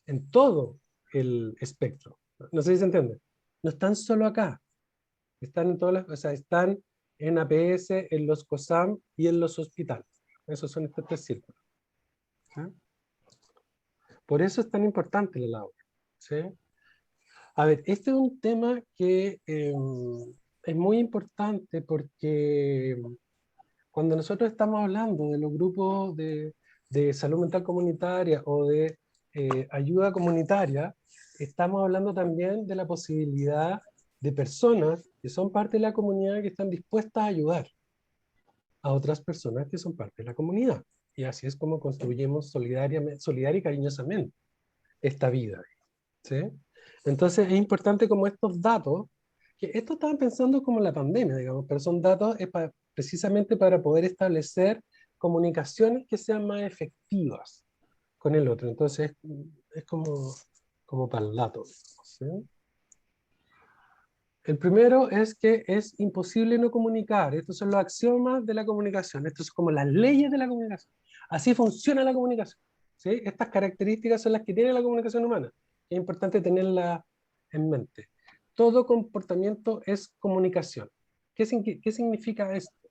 en todo el espectro. No sé si se entiende. No están solo acá. Están en todas las, o sea, están en APS, en los COSAM y en los hospitales. Esos son estos tres círculos. ¿Sí? Por eso es tan importante la labor. ¿Sí? A ver, este es un tema que es muy importante porque cuando nosotros estamos hablando de los grupos de salud mental comunitaria o de ayuda comunitaria, estamos hablando también de la posibilidad de personas que son parte de la comunidad que están dispuestas a ayudar a otras personas que son parte de la comunidad. Y así es como construimos solidaria y cariñosamente esta vida. ¿Sí? Entonces es importante como estos datos, que esto estaban pensando como la pandemia, digamos, pero son datos precisamente para poder establecer comunicaciones que sean más efectivas con el otro. Entonces es como para el dato. ¿Sí? El primero es que es imposible no comunicar. Estos son los axiomas de la comunicación. Estos son como las leyes de la comunicación. Así funciona la comunicación. ¿Sí? Estas características son las que tiene la comunicación humana. Es importante tenerla en mente. Todo comportamiento es comunicación. ¿Qué significa esto?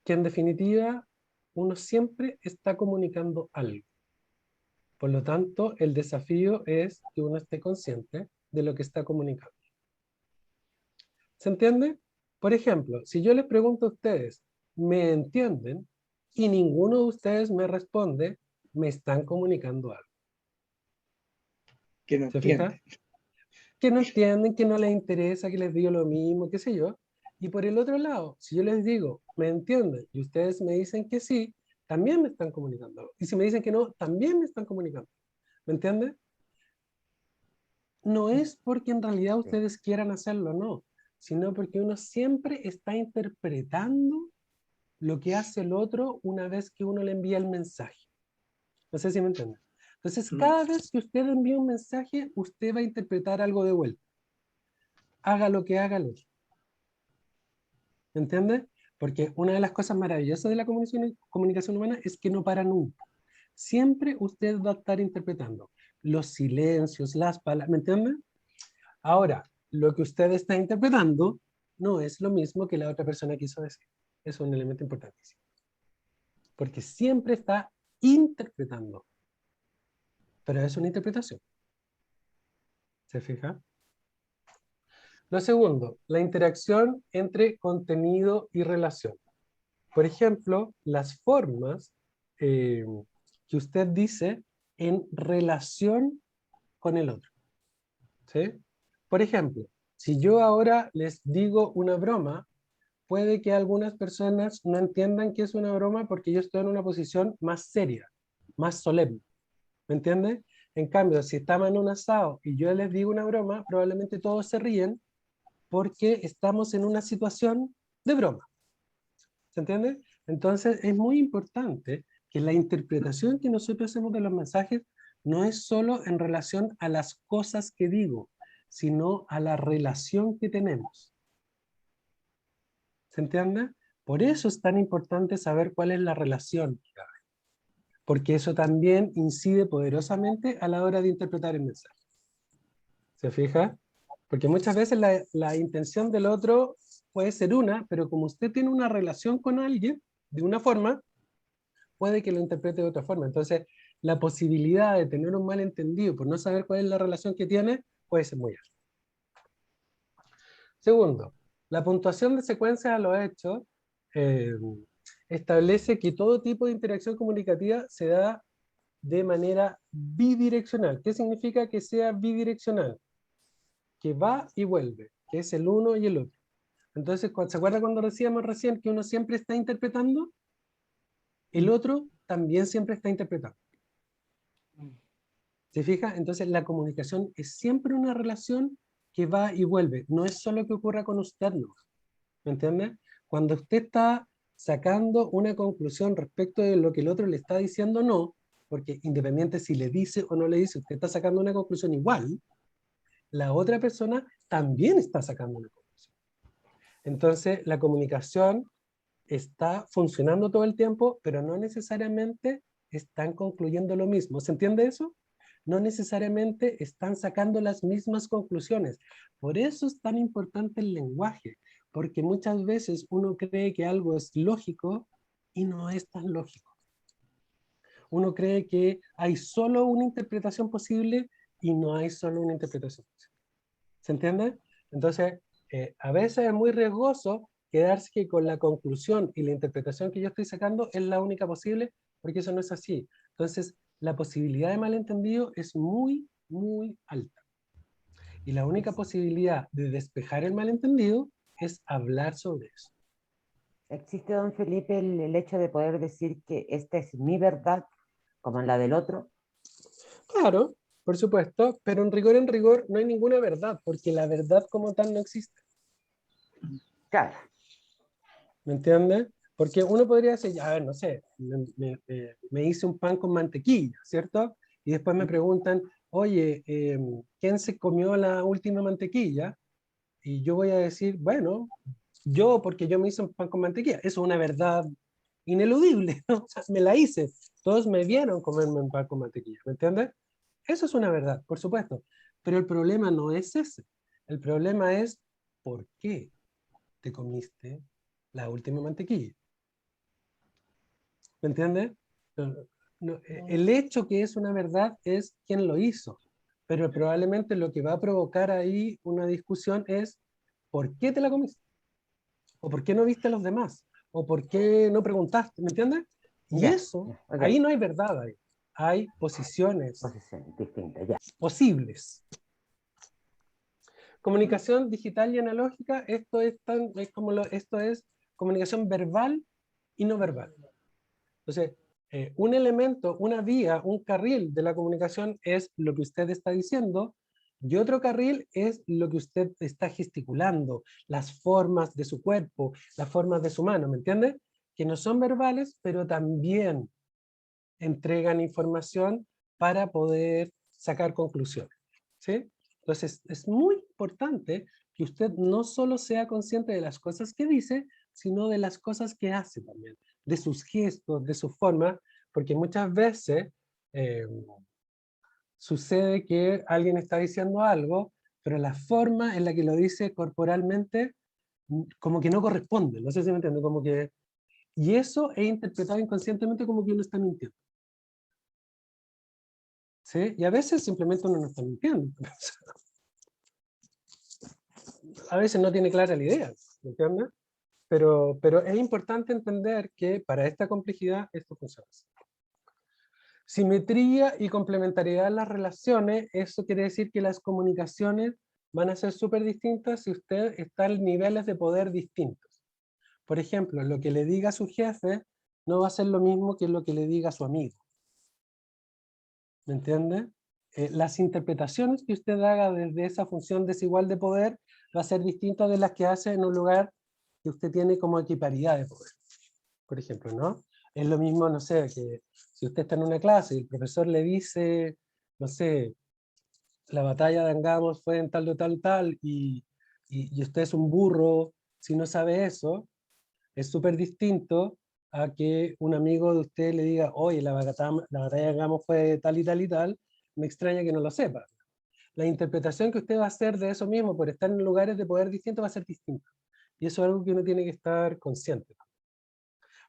Que en definitiva uno siempre está comunicando algo. Por lo tanto, el desafío es que uno esté consciente de lo que está comunicando. ¿Se entiende? Por ejemplo, si yo les pregunto a ustedes, ¿me entienden? Y ninguno de ustedes me responde, me están comunicando algo. Que no ¿Se fija? Que no entienden, que no les interesa, que les digo lo mismo, qué sé yo. Y por el otro lado, si yo les digo, ¿me entienden? Y ustedes me dicen que sí, también me están comunicando algo. Y si me dicen que no, también me están comunicando. ¿Me entienden? no es porque en realidad ustedes quieran hacerlo, no, sino porque uno siempre está interpretando lo que hace el otro una vez que uno le envía el mensaje. No sé si me entienden. Entonces, cada vez que usted envía un mensaje, usted va a interpretar algo de vuelta. Haga lo que haga el otro. ¿Me entiende? Porque una de las cosas maravillosas de la comunicación humana es que no para nunca. Siempre usted va a estar interpretando los silencios, las palabras, ¿me entiende? Ahora, lo que usted está interpretando no es lo mismo que la otra persona quiso decir. Es un elemento importantísimo. Porque siempre está interpretando. Pero es una interpretación. ¿Se fija? Lo segundo, la interacción entre contenido y relación. Por ejemplo, las formas que usted dice en relación con el otro. ¿Sí? Por ejemplo, si yo ahora les digo una broma, puede que algunas personas no entiendan que es una broma porque yo estoy en una posición más seria, más solemne. ¿Me entiende? En cambio, si estamos en un asado y yo les digo una broma, probablemente todos se ríen porque estamos en una situación de broma. ¿Se entiende? Entonces, es muy importante que la interpretación que nosotros hacemos de los mensajes no es solo en relación a las cosas que digo, sino a la relación que tenemos. ¿Se entiende? Por eso es tan importante saber cuál es la relación que hay, porque eso también incide poderosamente a la hora de interpretar el mensaje. ¿Se fija? Porque muchas veces la intención del otro puede ser una, pero como usted tiene una relación con alguien de una forma, puede que lo interprete de otra forma. Entonces, la posibilidad de tener un malentendido por no saber cuál es la relación que tiene puede ser muy alta. Segundo, la puntuación de secuencias a los hechos establece que todo tipo de interacción comunicativa se da de manera bidireccional. ¿Qué significa que sea bidireccional? Que va y vuelve, que es el uno y el otro. Entonces, ¿se acuerda cuando decíamos recién que uno siempre está interpretando? El otro también siempre está interpretando. ¿Se fija? Entonces, la comunicación es siempre una relación que va y vuelve. No es solo que ocurra con usted, no. ¿Me entiende? Cuando usted está sacando una conclusión respecto de lo que el otro le está diciendo, no, porque independiente si le dice o no le dice, usted está sacando una conclusión igual, la otra persona también está sacando una conclusión. Entonces, la comunicación está funcionando todo el tiempo, pero no necesariamente están concluyendo lo mismo. ¿Se entiende eso? No necesariamente están sacando las mismas conclusiones. Por eso es tan importante el lenguaje, porque muchas veces uno cree que algo es lógico y no es tan lógico. Uno cree que hay solo una interpretación posible y no hay solo una interpretación posible. ¿Se entiende? Entonces, a veces es muy riesgoso quedarse con la conclusión y la interpretación que yo estoy sacando es la única posible, porque eso no es así. Entonces, la posibilidad de malentendido es muy, muy alta. Y la única posibilidad de despejar el malentendido es hablar sobre eso. ¿Existe, don Felipe, el hecho de poder decir que esta es mi verdad, como la del otro? Claro, por supuesto, pero en rigor no hay ninguna verdad, porque la verdad como tal no existe. Claro. ¿Me entiendes? Porque uno podría decir, a ver, no sé, me hice un pan con mantequilla, ¿cierto? Y después me preguntan, oye, ¿quién se comió la última mantequilla? Y yo voy a decir, bueno, yo, porque yo me hice un pan con mantequilla. Eso es una verdad ineludible, ¿no? O sea, me la hice. Todos me vieron comerme un pan con mantequilla, ¿me entiendes? Eso es una verdad, por supuesto. Pero el problema no es ese. El problema es, ¿por qué te comiste la última mantequilla? ¿Me entiendes? El hecho que es una verdad es quién lo hizo, pero probablemente lo que va a provocar ahí una discusión es ¿por qué te la comiste? ¿O por qué no viste a los demás? ¿O por qué no preguntaste? ¿Me entiendes? Y Ya, eso, ok. ahí no hay verdad, hay posiciones Posición distinta, ya. posibles. Comunicación digital y analógica, esto es esto es comunicación verbal y no verbal. Entonces, un elemento, una vía, un carril de la comunicación es lo que usted está diciendo, Y otro carril es lo que usted está gesticulando, las formas de su cuerpo, las formas de su mano, ¿me entiende? Que no son verbales, pero también entregan información para poder sacar conclusiones, ¿sí? Entonces, es muy importante que usted no solo sea consciente de las cosas que dice, sino de las cosas que hace también, de sus gestos, de su forma, porque muchas veces sucede que alguien está diciendo algo, pero la forma en la que lo dice corporalmente como que no corresponde, no sé si me entiende, como que... Y eso es interpretado inconscientemente como que uno está mintiendo. ¿Sí? Y a veces simplemente uno no está mintiendo. A veces no tiene clara la idea, ¿me entiendes? Pero es importante entender que para esta complejidad esto funciona así. Simetría y complementariedad en las relaciones, eso quiere decir que las comunicaciones van a ser súper distintas si usted está en niveles de poder distintos. Por ejemplo, lo que le diga a su jefe no va a ser lo mismo que lo que le diga a su amigo. ¿Me entiende? Las interpretaciones que usted haga desde esa función desigual de poder va a ser distinta de las que hace en un lugar que usted tiene como equiparidad de poder. Por ejemplo, ¿no? Es lo mismo, no sé, que si usted está en una clase y el profesor le dice, no sé, la batalla de Angamos fue en tal de tal, y usted es un burro si no sabe eso, es súper distinto a que un amigo de usted le diga, oye, la batalla de Angamos fue tal y tal y tal, me extraña que no lo sepa. La interpretación que usted va a hacer de eso mismo por estar en lugares de poder distintos va a ser distinta. Y eso es algo que uno tiene que estar consciente.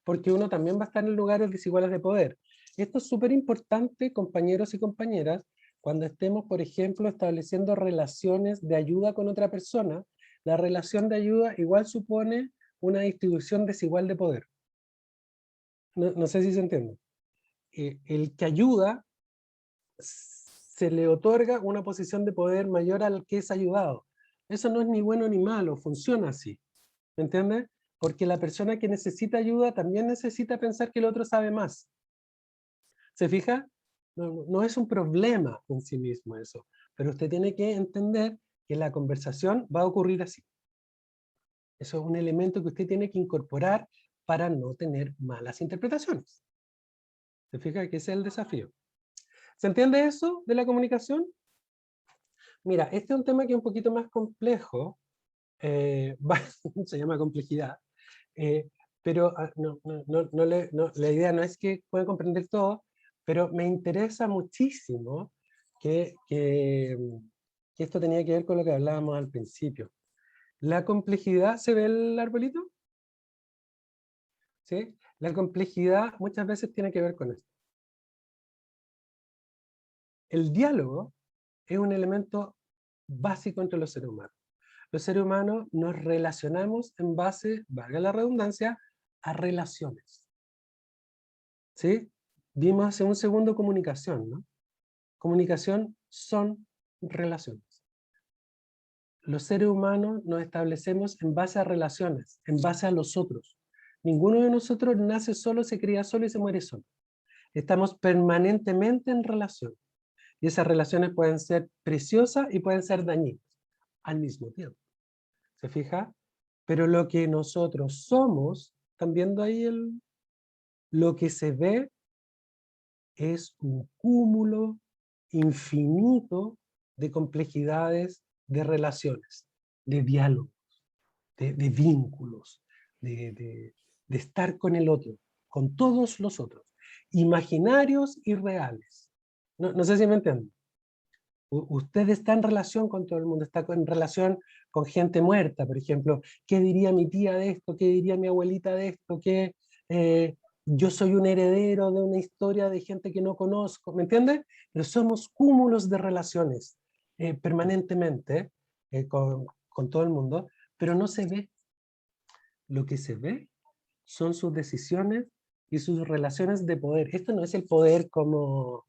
Porque uno también va a estar en lugares desiguales de poder. Esto es súper importante, compañeros y compañeras, cuando estemos, por ejemplo, estableciendo relaciones de ayuda con otra persona. La relación de ayuda igual supone una distribución desigual de poder. No sé si se entiende. El que ayuda se le otorga una posición de poder mayor al que es ayudado. Eso no es ni bueno ni malo, funciona así. ¿Me entiendes? Porque la persona que necesita ayuda también necesita pensar que el otro sabe más. ¿Se fija? No es un problema en sí mismo eso, pero usted tiene que entender que la conversación va a ocurrir así. Eso es un elemento que usted tiene que incorporar para no tener malas interpretaciones. ¿Se fija que ese es el desafío? ¿Se entiende eso de la comunicación? Mira, este es un tema que es un poquito más complejo, se llama complejidad, pero la idea no es que puedan comprender todo, pero me interesa muchísimo que esto tenía que ver con lo que hablábamos al principio. La complejidad, ¿se ve el arbolito? ¿Sí? La complejidad muchas veces tiene que ver con esto. El diálogo es un elemento básico entre los seres humanos. Los seres humanos nos relacionamos en base, valga la redundancia, a relaciones. ¿Sí? Vimos hace un segundo comunicación, ¿no? Comunicación son relaciones. Los seres humanos nos establecemos en base a relaciones, en base a los otros. Ninguno de nosotros nace solo, se cría solo y se muere solo. Estamos permanentemente en relación. Y esas relaciones pueden ser preciosas y pueden ser dañinas al mismo tiempo. ¿Se fija? Pero lo que nosotros somos, ¿están viendo ahí lo que se ve? Es un cúmulo infinito de complejidades de relaciones, de diálogos, de vínculos, de estar con el otro, con todos los otros, imaginarios y reales. No sé si me entienden. Usted está en relación con todo el mundo, está en relación con gente muerta, por ejemplo. ¿Qué diría mi tía de esto? ¿Qué diría mi abuelita de esto? ¿Qué, yo soy un heredero de una historia de gente que no conozco? ¿Me entiendes? Pero somos cúmulos de relaciones permanentemente con todo el mundo, pero no se ve. Lo que se ve son sus decisiones y sus relaciones de poder. Esto no es el poder como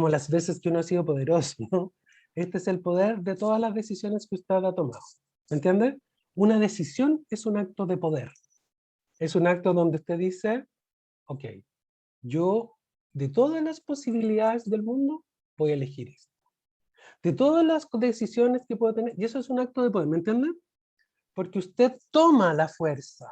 las veces que uno ha sido poderoso, ¿no? Este es el poder de todas las decisiones que usted ha tomado. ¿Me entiende? Una decisión es un acto de poder. Es un acto donde usted dice, ok, yo de todas las posibilidades del mundo voy a elegir esto. de todas las decisiones que puede tener, y eso es un acto de poder, ¿me entienden? Porque usted toma la fuerza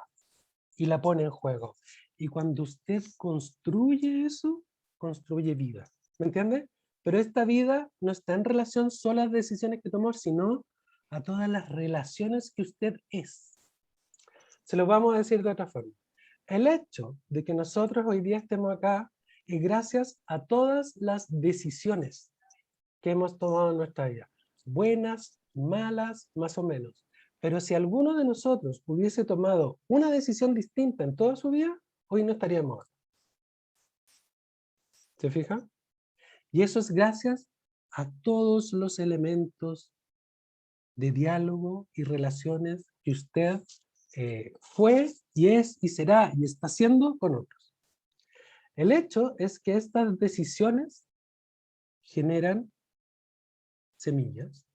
y la pone en juego. Y cuando usted construye eso, construye vida. ¿Me entiende? Pero esta vida no está en relación solo a las decisiones que tomó, sino a todas las relaciones que usted es. Se lo vamos a decir de otra forma. El hecho de que nosotros hoy día estemos acá es gracias a todas las decisiones que hemos tomado en nuestra vida. Buenas, malas, más o menos. Pero si alguno de nosotros hubiese tomado una decisión distinta en toda su vida, hoy no estaríamos. ¿Se fija? Y eso es gracias a todos los elementos de diálogo y relaciones que usted fue y es y será y está haciendo con otros. El hecho es que estas decisiones generan semillas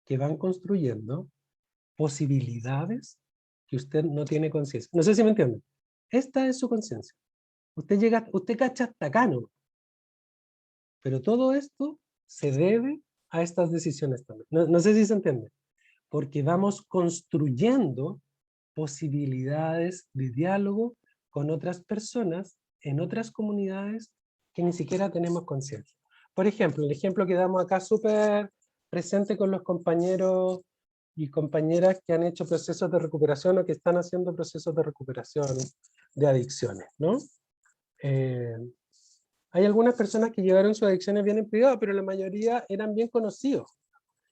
que van construyendo posibilidades que usted no tiene conciencia. No sé si me entienden. Esta es su conciencia. Usted cacha hasta acá, ¿no? Pero todo esto se debe a estas decisiones también. No sé si se entiende. Porque vamos construyendo posibilidades de diálogo con otras personas en otras comunidades que ni siquiera tenemos conciencia. Por ejemplo, el ejemplo que damos acá súper presente con los compañeros y compañeras que han hecho procesos de recuperación o que están haciendo procesos de recuperación de adicciones, ¿no? Hay algunas personas que llevaron sus adicciones bien en privado, pero la mayoría eran bien conocidos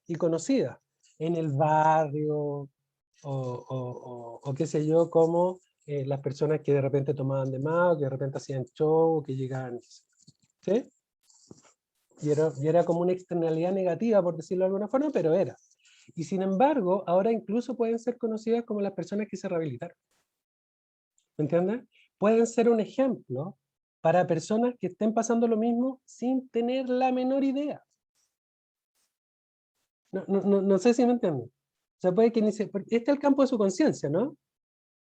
y conocidas en el barrio, o qué sé yo, como las personas que de repente tomaban de más, o que de repente hacían show, o que llegaban, ¿sí? Y era como una externalidad negativa, por decirlo de alguna forma, pero era. Y sin embargo, ahora incluso pueden ser conocidas como las personas que se rehabilitaron. ¿Me entiendes? Pueden ser un ejemplo para personas que estén pasando lo mismo sin tener la menor idea. No sé si me entienden. O sea, puede que ni se, este es el campo de su conciencia, ¿no?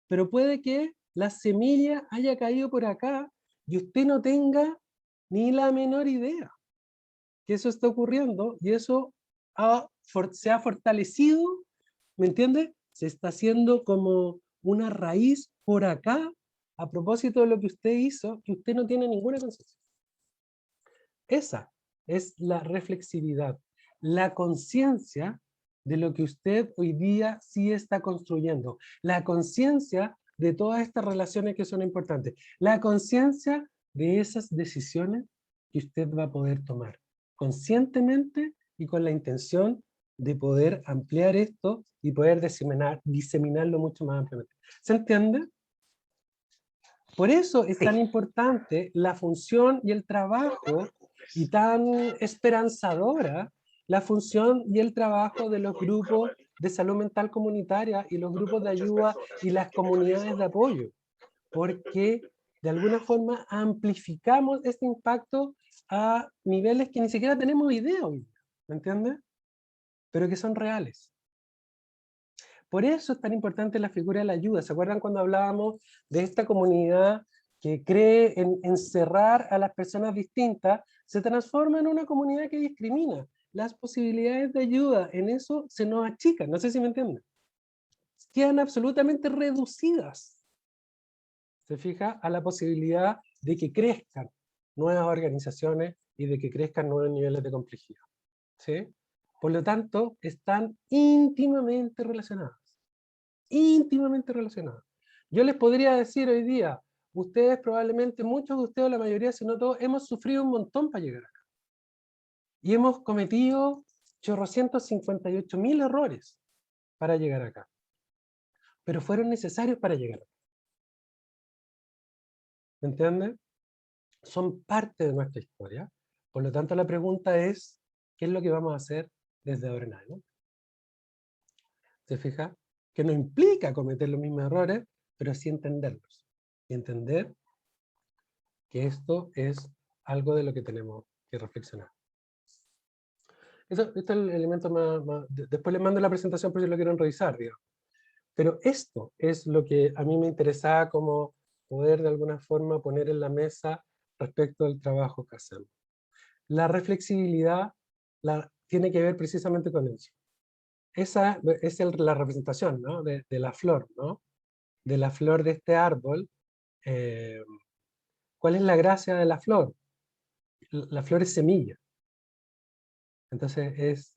Pero puede que la semilla haya caído por acá y usted no tenga ni la menor idea que eso está ocurriendo, y eso se ha fortalecido, ¿me entiende? Se está haciendo como una raíz por acá a propósito de lo que usted hizo, que usted no tiene ninguna conciencia. Esa es la reflexividad, la conciencia de lo que usted hoy día sí está construyendo, la conciencia de todas estas relaciones que son importantes, la conciencia de esas decisiones que usted va a poder tomar conscientemente y con la intención de poder ampliar esto y poder diseminarlo mucho más ampliamente. ¿Se entiende? Por eso es tan importante la función y el trabajo, y tan esperanzadora la función y el trabajo de los grupos de salud mental comunitaria y los grupos de ayuda y las comunidades de apoyo, porque de alguna forma amplificamos este impacto a niveles que ni siquiera tenemos idea hoy, ¿me entiendes? Pero que son reales. Por eso es tan importante la figura de la ayuda. ¿Se acuerdan cuando hablábamos de esta comunidad que cree en encerrar a las personas distintas? Se transforma en una comunidad que discrimina. Las posibilidades de ayuda en eso se nos achican, no sé si me entienden. Quedan absolutamente reducidas, ¿se fija? A la posibilidad de que crezcan nuevas organizaciones y de que crezcan nuevos niveles de complejidad, ¿sí? Por lo tanto, están íntimamente relacionadas. Íntimamente relacionadas. Yo les podría decir hoy día, ustedes probablemente, muchos de ustedes, la mayoría, si no todos, hemos sufrido un montón para llegar acá. Y hemos cometido 858.000 errores para llegar acá. Pero fueron necesarios para llegar acá. ¿Me entienden? Son parte de nuestra historia. Por lo tanto, la pregunta es, ¿qué es lo que vamos a hacer desde ahora en adelante? ¿Se fija? Que no implica cometer los mismos errores, pero sí entenderlos. Y entender que esto es algo de lo que tenemos que reflexionar. Este es el elemento más... Después les mando la presentación por si lo quieren revisar, digamos. Pero esto es lo que a mí me interesaba como poder de alguna forma poner en la mesa respecto al trabajo que hacemos. La reflexibilidad, la tiene que ver precisamente con eso. Esa es la representación, ¿no? de la flor, ¿no? De la flor de este árbol. ¿Cuál es la gracia de la flor? La flor es semilla. Entonces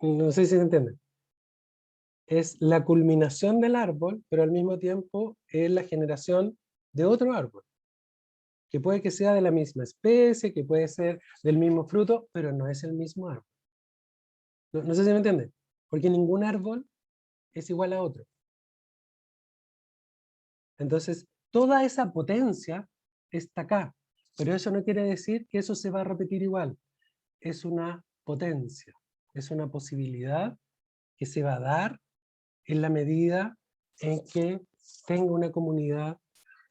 no sé si se entiende. Es la culminación del árbol, pero al mismo tiempo es la generación de otro árbol, que puede que sea de la misma especie, que puede ser del mismo fruto, pero no es el mismo árbol. No sé si me entiende, porque ningún árbol es igual a otro. Entonces, toda esa potencia está acá, pero eso no quiere decir que eso se va a repetir igual. Es una potencia, es una posibilidad que se va a dar en la medida en que tenga una comunidad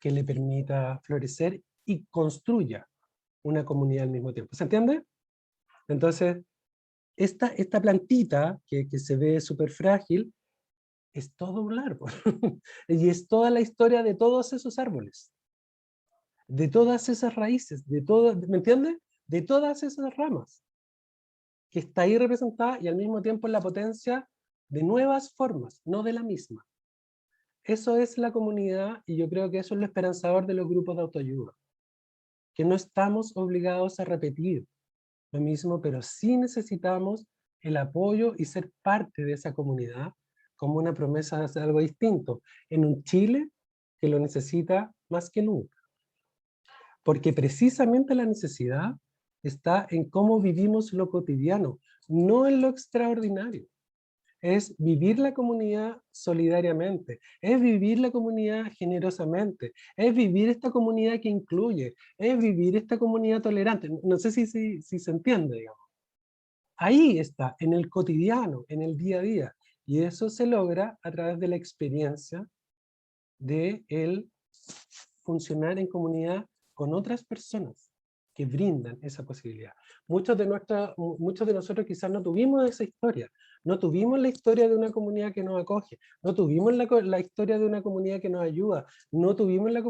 que le permita florecer y construya una comunidad al mismo tiempo. ¿Se entiende? Entonces, esta plantita que se ve súper frágil, es todo un árbol. Y es toda la historia de todos esos árboles, de todas esas raíces, de todo, ¿me entiendes? De todas esas ramas, que está ahí representada y al mismo tiempo en la potencia de nuevas formas, no de la misma. Eso es la comunidad y yo creo que eso es lo esperanzador de los grupos de autoayuda. Que no estamos obligados a repetir lo mismo, pero sí necesitamos el apoyo y ser parte de esa comunidad como una promesa de hacer algo distinto en un Chile que lo necesita más que nunca. Porque precisamente la necesidad está en cómo vivimos lo cotidiano, no en lo extraordinario. Es vivir la comunidad solidariamente, es vivir la comunidad generosamente, es vivir esta comunidad que incluye, es vivir esta comunidad tolerante. No sé si se entiende, digamos. Ahí está, en el cotidiano, en el día a día. Y eso se logra a través de la experiencia de el funcionar en comunidad con otras personas que brindan esa posibilidad. Muchos de nosotros quizás no tuvimos esa historia, no tuvimos la historia de una comunidad que nos acoge, no tuvimos la historia de una comunidad que nos ayuda, no tuvimos la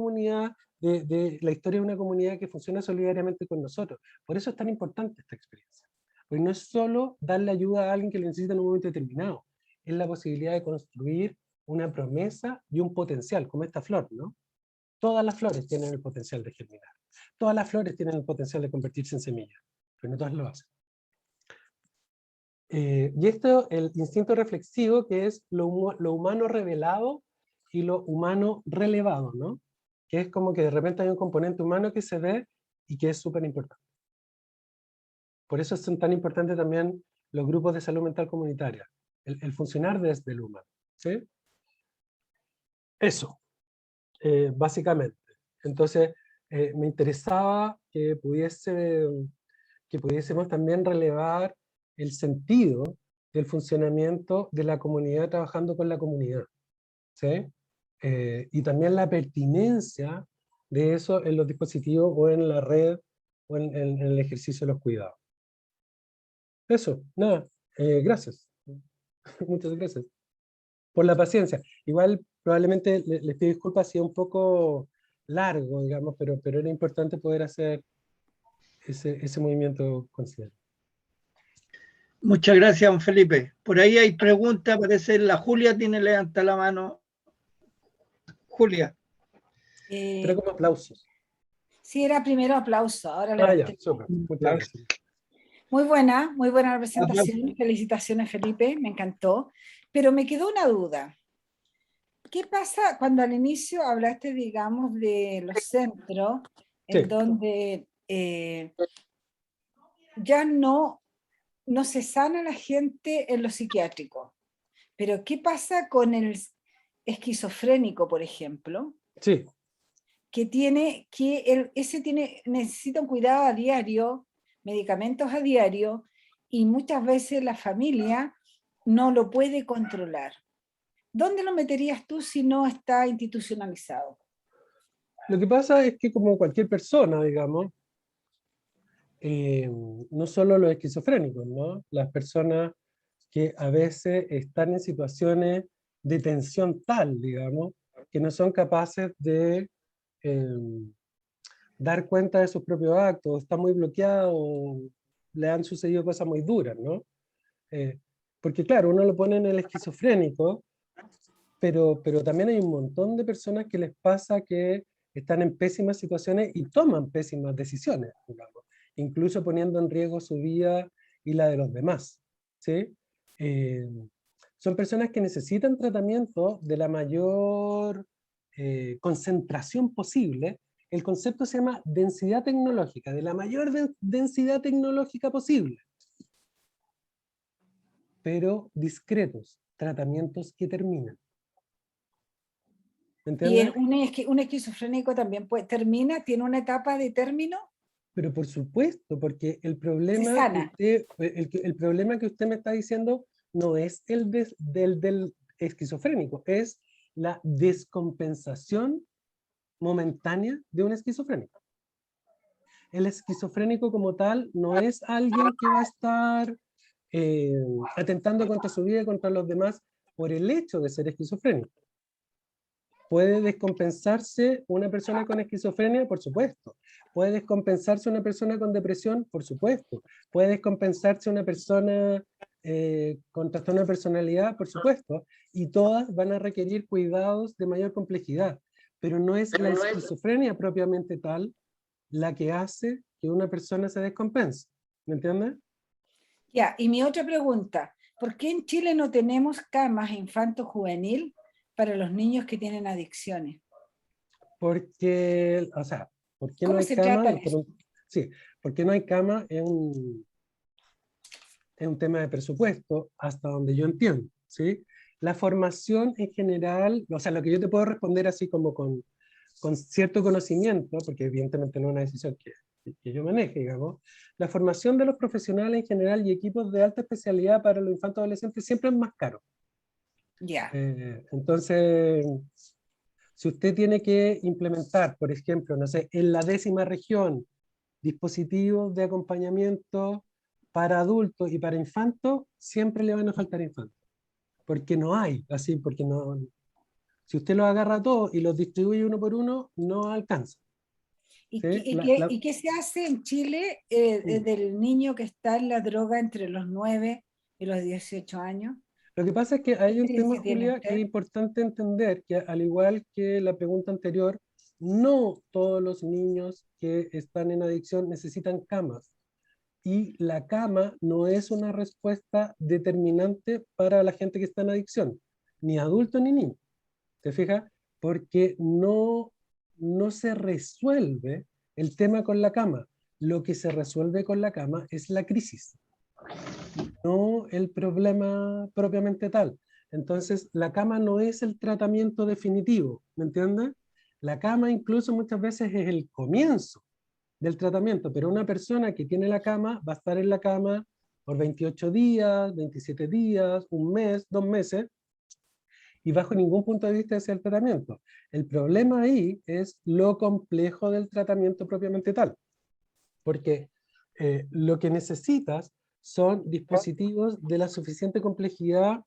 historia de una comunidad que funciona solidariamente con nosotros. Por eso es tan importante esta experiencia. Porque no es solo darle ayuda a alguien que lo necesita en un momento determinado, es la posibilidad de construir una promesa y un potencial, como esta flor, ¿no? Todas las flores tienen el potencial de germinar. Todas las flores tienen el potencial de convertirse en semillas, pero no todas lo hacen. Y esto, el instinto reflexivo, que es lo humano revelado y lo humano relevado, ¿no? Que es como que de repente hay un componente humano que se ve y que es súper importante. Por eso son tan importantes también los grupos de salud mental comunitaria, el funcionar desde el humano, ¿sí? Eso, básicamente. Entonces, me interesaba que pudiésemos también relevar el sentido del funcionamiento de la comunidad trabajando con la comunidad, ¿sí? Y también la pertinencia de eso en los dispositivos o en la red o en el ejercicio de los cuidados. Eso, nada, gracias. Muchas gracias por la paciencia. Igual probablemente les pido disculpas si es un poco largo, digamos, pero era importante poder hacer ese movimiento considerable. Muchas gracias, don Felipe. Por ahí hay preguntas, parece la Julia tiene levanta la mano. Julia. Pero como aplausos. Sí, era primero aplauso, ahora levanté. Ya, súper. Muchas gracias. Muy buena la presentación. Felicitaciones, Felipe, me encantó. Pero me quedó una duda. ¿Qué pasa cuando al inicio hablaste, digamos, de los centros en donde ya no se sana la gente en lo psiquiátrico? Pero ¿qué pasa con el esquizofrénico, por ejemplo? Sí. Necesita un cuidado a diario, medicamentos a diario, y muchas veces la familia no lo puede controlar. ¿Dónde lo meterías tú si no está institucionalizado? Lo que pasa es que como cualquier persona, digamos, no solo los esquizofrénicos, ¿no? Las personas que a veces están en situaciones de tensión tal, digamos, que no son capaces de dar cuenta de sus propios actos, están muy bloqueados le han sucedido cosas muy duras, ¿no? Porque claro, uno lo pone en el esquizofrénico, pero también hay un montón de personas que les pasa que están en pésimas situaciones y toman pésimas decisiones, digamos, incluso poniendo en riesgo su vida y la de los demás, ¿sí? Son personas que necesitan tratamiento de la mayor concentración posible. El concepto se llama densidad tecnológica, de la mayor densidad tecnológica posible, pero discretos, tratamientos que terminan. ¿Me ¿Y entiendes? un esquizofrénico también tiene una etapa de término? Pero por supuesto, porque el Se problema que sana. usted, el problema que usted me está diciendo no es el del esquizofrénico, es la descompensación momentánea de un esquizofrénico. El esquizofrénico como tal no es alguien que va a estar atentando contra su vida y contra los demás por el hecho de ser esquizofrénico. ¿Puede descompensarse una persona con esquizofrenia? Por supuesto. ¿Puede descompensarse una persona con depresión? Por supuesto. ¿Puede descompensarse una persona con trastorno de personalidad? Por supuesto. Y todas van a requerir cuidados de mayor complejidad. Pero no es la esquizofrenia propiamente tal la que hace que una persona se descompense. ¿Me entiendes? Ya, y mi otra pregunta, ¿por qué en Chile no tenemos camas infanto-juvenil para los niños que tienen adicciones? Porque, o sea, ¿por qué no ¿Cómo hay se cama? tratan eso? Sí, ¿por qué no hay cama? Es un tema de presupuesto, hasta donde yo entiendo, ¿sí? La formación en general, o sea, lo que yo te puedo responder así como con cierto conocimiento, porque evidentemente no es una decisión que yo maneje, digamos, la formación de los profesionales en general y equipos de alta especialidad para los infantes y adolescentes siempre es más caro. Ya, Entonces, si usted tiene que implementar, por ejemplo, no sé, en la 10ª región, dispositivos de acompañamiento para adultos y para infantos, siempre le van a faltar infantos. Porque no hay, así, porque no. Si usted los agarra todos y los distribuye uno por uno, no alcanza. ¿y ¿Sí? y qué se hace en Chile Mm. del niño que está en la droga entre los 9 y los 18 años? Lo que pasa es que ¿Qué hay un tema, experiencia tiene Julia, que es usted? importante entender que al igual que la pregunta anterior, no todos los niños que están en adicción necesitan camas. Y la cama no es una respuesta determinante para la gente que está en adicción, ni adulto ni niño. ¿Te fijas? Porque no se resuelve el tema con la cama. Lo que se resuelve con la cama es la crisis, no el problema propiamente tal. Entonces, la cama no es el tratamiento definitivo, ¿me entiendes? La cama incluso muchas veces es el comienzo del tratamiento, pero una persona que tiene la cama va a estar en la cama por 28 días, 27 días, un mes, 2 meses, y bajo ningún punto de vista es el tratamiento. El problema ahí es lo complejo del tratamiento propiamente tal, porque lo que necesitas son dispositivos de la suficiente complejidad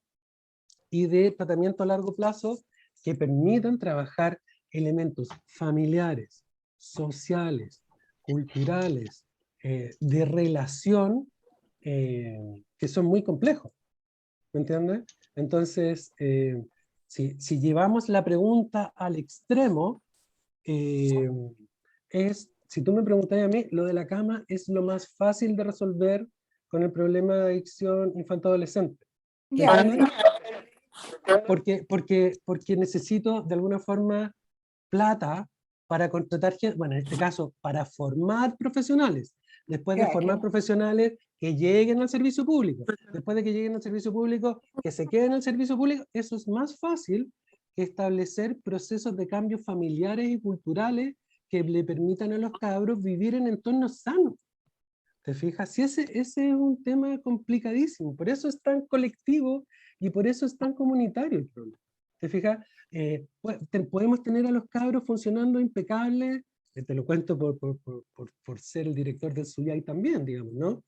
y de tratamiento a largo plazo que permitan trabajar elementos familiares, sociales, culturales, de relación, que son muy complejos. ¿Me entiendes? Entonces, si llevamos la pregunta al extremo, eh, si tú me preguntas a mí, lo de la cama es lo más fácil de resolver con el problema de adicción infanto-adolescente. ¿Me Ya, entiendes? Porque necesito de alguna forma plata para contratar gente, bueno, en este caso, para formar profesionales. Después de ya, formar profesionales que lleguen al servicio público, después de que lleguen al servicio público, que se queden en el servicio público, eso es más fácil que establecer procesos de cambios familiares y culturales que le permitan a los cabros vivir en entornos sanos. ¿Te fijas? Sí, ese es un tema complicadísimo, por eso es tan colectivo y por eso es tan comunitario el problema. ¿Te fijas? Podemos tener a los cabros funcionando impecables, te lo cuento por ser el director del SUYAI también, digamos, ¿no?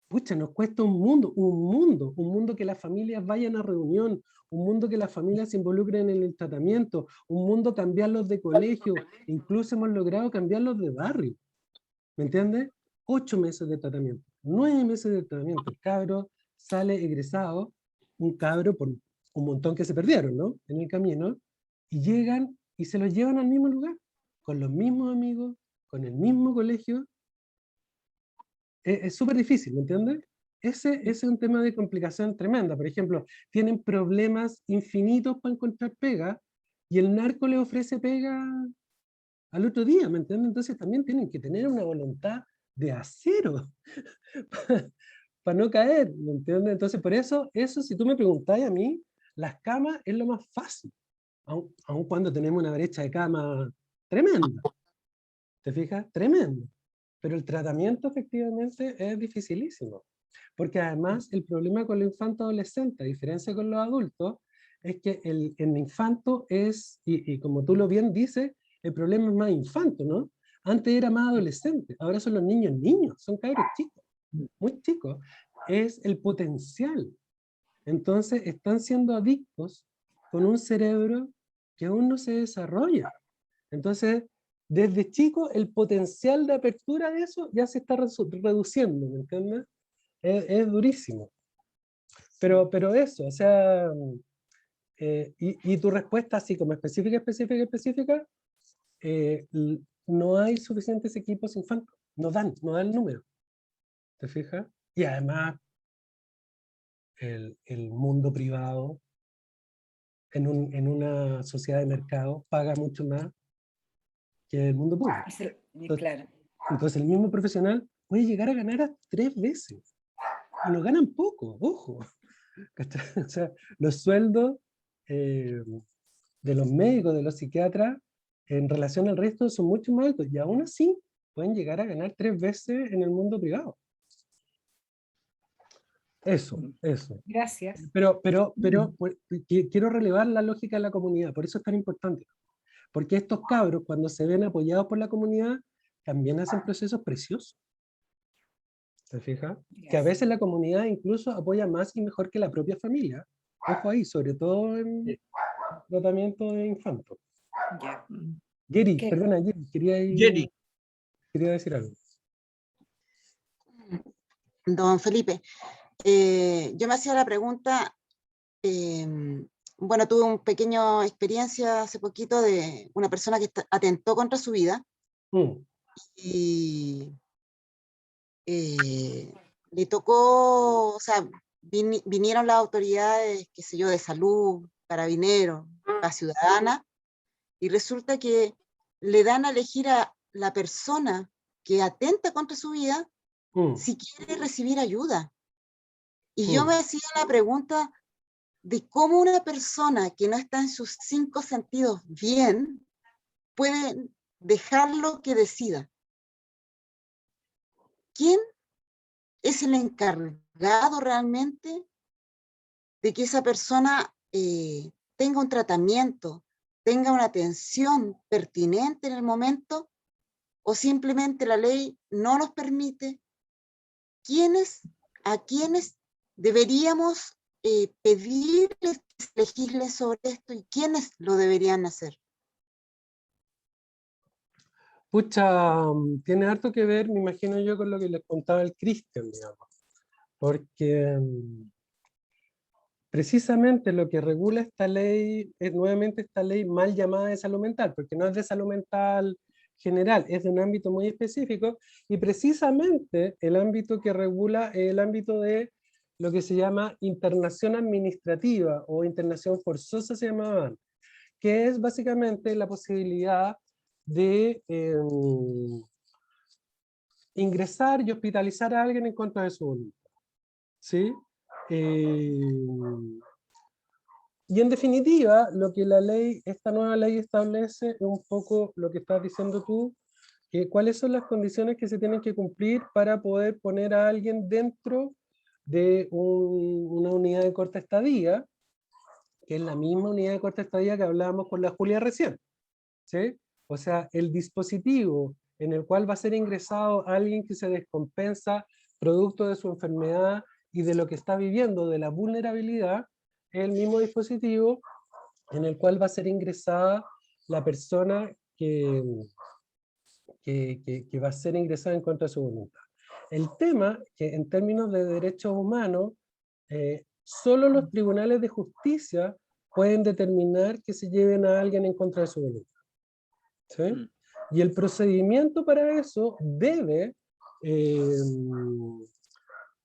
Pucha, nos cuesta un mundo que las familias vayan a reunión, un mundo que las familias se involucren en el tratamiento, un mundo cambiarlos de colegio, incluso hemos logrado cambiarlos de barrio, ¿me entiendes? 8 meses de tratamiento, 9 meses de tratamiento. El cabro sale egresado, un cabro por un montón que se perdieron, ¿no? En el camino, y llegan y se los llevan al mismo lugar, con los mismos amigos, con el mismo colegio. Es súper difícil, ¿me entiendes? Ese es un tema de complicación tremenda. Por ejemplo, tienen problemas infinitos para encontrar pega, y el narco le ofrece pega al otro día, ¿me entiendes? Entonces también tienen que tener una voluntad de acero para no caer, ¿me entiendes? Entonces por eso, si tú me preguntáis a mí, las camas es lo más fácil, aun cuando tenemos una brecha de cama tremenda. ¿Te fijas? Tremendo. Pero el tratamiento efectivamente es dificilísimo. Porque además el problema con los infantos adolescentes, a diferencia con los adultos, es que el infanto es, y como tú lo bien dices, el problema es más infanto, ¿no? Antes era más adolescente, ahora son los niños, son cabros chicos, muy chicos. Es el potencial. Entonces están siendo adictos con un cerebro que aún no se desarrolla. Entonces, desde chico, el potencial de apertura de eso ya se está reduciendo, ¿me entiendes? Es durísimo. Pero eso, o sea, y tu respuesta así como específica, no hay suficientes equipos infantos, no dan el número, ¿te fijas? Y además, el mundo privado, en una sociedad de mercado, paga mucho más que el mundo público. Claro. Entonces el mismo profesional puede llegar a ganar a 3 veces. Y no ganan poco, ojo. O sea, los sueldos de los médicos, de los psiquiatras, en relación al resto son mucho más altos. Y aún así pueden llegar a ganar 3 veces en el mundo privado. Eso. Gracias. Pero quiero relevar la lógica de la comunidad. Por eso es tan importante. Porque estos cabros, cuando se ven apoyados por la comunidad, también hacen procesos preciosos. ¿Te fijas? Que a veces la comunidad incluso apoya más y mejor que la propia familia. Ojo ahí, sobre todo en tratamiento de infantos. Jerry, perdona, Jerry, quería decir algo. Don Felipe, yo me hacía la pregunta, bueno, tuve una pequeña experiencia hace poquito de una persona que atentó contra su vida y le tocó, o sea, vinieron las autoridades, qué sé yo, de salud, carabineros, la ciudadana, y resulta que le dan a elegir a la persona que atenta contra su vida si quiere recibir ayuda. Y yo me hacía la pregunta de cómo una persona que no está en sus 5 sentidos bien puede dejarlo que decida. ¿Quién es el encargado realmente de que esa persona tenga un tratamiento, tenga una atención pertinente en el momento, o simplemente la ley no nos permite? ¿A quiénes deberíamos pedirles que se legisle sobre esto y quiénes lo deberían hacer? Pucha, tiene harto que ver, me imagino yo, con lo que les contaba el Cristian, digamos. Porque precisamente lo que regula esta ley es nuevamente esta ley mal llamada de salud mental, porque no es de salud mental general, es de un ámbito muy específico, y precisamente el ámbito que regula es el ámbito de lo que se llama internación administrativa o internación forzosa, se llamaba, que es básicamente la posibilidad de ingresar y hospitalizar a alguien en contra de su voluntad. ¿Sí? Y en definitiva, lo que esta nueva ley establece es un poco lo que estás diciendo tú, que cuáles son las condiciones que se tienen que cumplir para poder poner a alguien dentro de una unidad de corta estadía, que es la misma unidad de corta estadía que hablábamos con la Julia recién. ¿Sí? O sea, el dispositivo en el cual va a ser ingresado alguien que se descompensa producto de su enfermedad y de lo que está viviendo, de la vulnerabilidad, es el mismo dispositivo en el cual va a ser ingresada la persona que va a ser ingresada en contra de su voluntad. El tema que en términos de derechos humanos, solo los tribunales de justicia pueden determinar que se lleven a alguien en contra de su voluntad. ¿Sí? Y el procedimiento para eso debe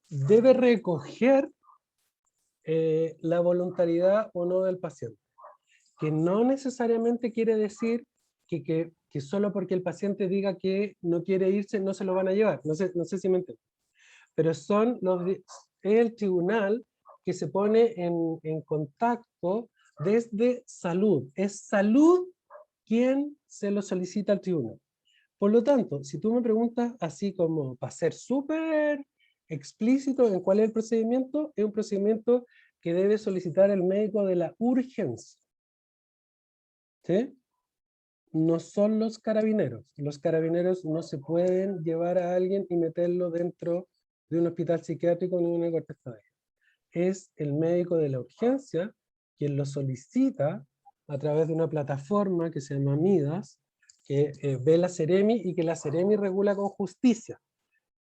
recoger la voluntariedad o no del paciente, que no necesariamente quiere decir que solo porque el paciente diga que no quiere irse, no se lo van a llevar. No sé si me entienden. Pero es el tribunal que se pone en contacto desde salud. Es salud quien se lo solicita al tribunal. Por lo tanto, si tú me preguntas así como para ser súper explícito en cuál es el procedimiento, es un procedimiento que debe solicitar el médico de la urgencia. ¿Sí? No son los carabineros. Los carabineros no se pueden llevar a alguien y meterlo dentro de un hospital psiquiátrico ni una corte estadía. Es el médico de la urgencia quien lo solicita a través de una plataforma que se llama Midas, que ve la Seremi y que la Seremi regula con justicia.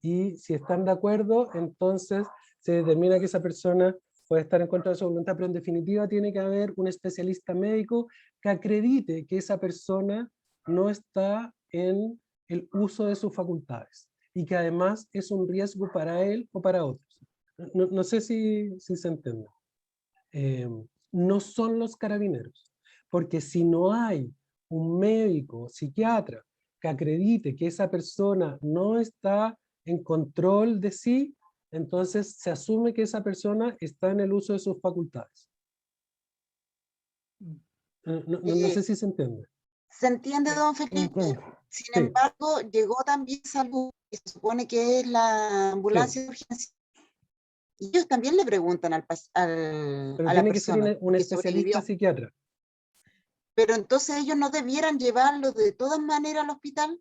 Y si están de acuerdo, entonces se determina que esa persona puede estar en contra de su voluntad, pero en definitiva tiene que haber un especialista médico que acredite que esa persona no está en el uso de sus facultades y que además es un riesgo para él o para otros. No sé si se entiende. No son los carabineros, porque si no hay un médico, psiquiatra, que acredite que esa persona no está en control de sí, entonces se asume que esa persona está en el uso de sus facultades. No sé si se entiende. ¿Se entiende, don Felipe? Sin Sí. embargo, llegó también salud, que se supone que es la ambulancia de urgencia. Y ellos también le preguntan a Pero la tiene que ser persona un que especialista sobrevivió. psiquiatra. Pero entonces ellos no debieran llevarlo de todas maneras al hospital.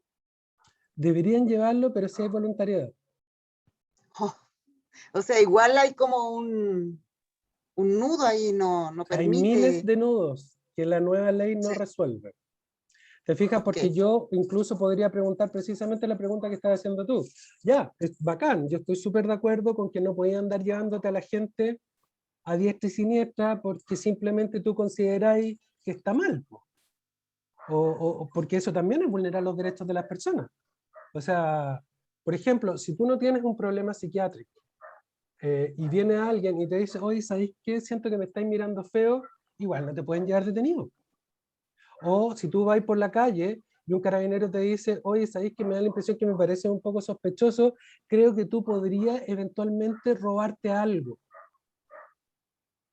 Deberían llevarlo, pero si hay voluntariedad. Oh, o sea, igual hay como un nudo ahí, no Hay miles permite. de nudos que la nueva ley no Sí. resuelve. ¿Te fijas? Ok. Porque yo incluso podría preguntar precisamente la pregunta que estás haciendo tú. Ya, es bacán, yo estoy súper de acuerdo con que no podían andar llevándote a la gente a diestra y siniestra porque simplemente tú consideráis que está mal. O porque eso también es vulnerar los derechos de las personas. O sea, por ejemplo, si tú no tienes un problema psiquiátrico y viene alguien y te dice, oye, ¿sabéis qué? Siento que me estáis mirando feo, igual no te pueden llevar detenido. O si tú vas por la calle y un carabinero te dice, oye, ¿sabéis que me da la impresión que me parece un poco sospechoso? Creo que tú podrías eventualmente robarte algo.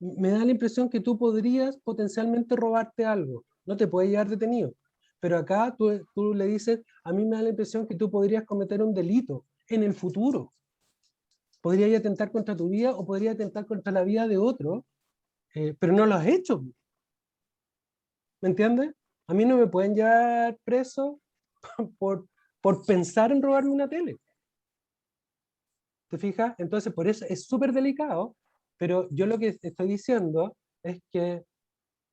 Me da la impresión que tú podrías potencialmente robarte algo. No te puede llevar detenido. Pero acá tú le dices, a mí me da la impresión que tú podrías cometer un delito en el futuro. Podrías atentar contra tu vida o podrías atentar contra la vida de otro, pero no lo has hecho. ¿Me entiendes? A mí no me pueden llevar preso por pensar en robarme una tele. ¿Te fijas? Entonces, por eso es súper delicado, pero yo lo que estoy diciendo es que,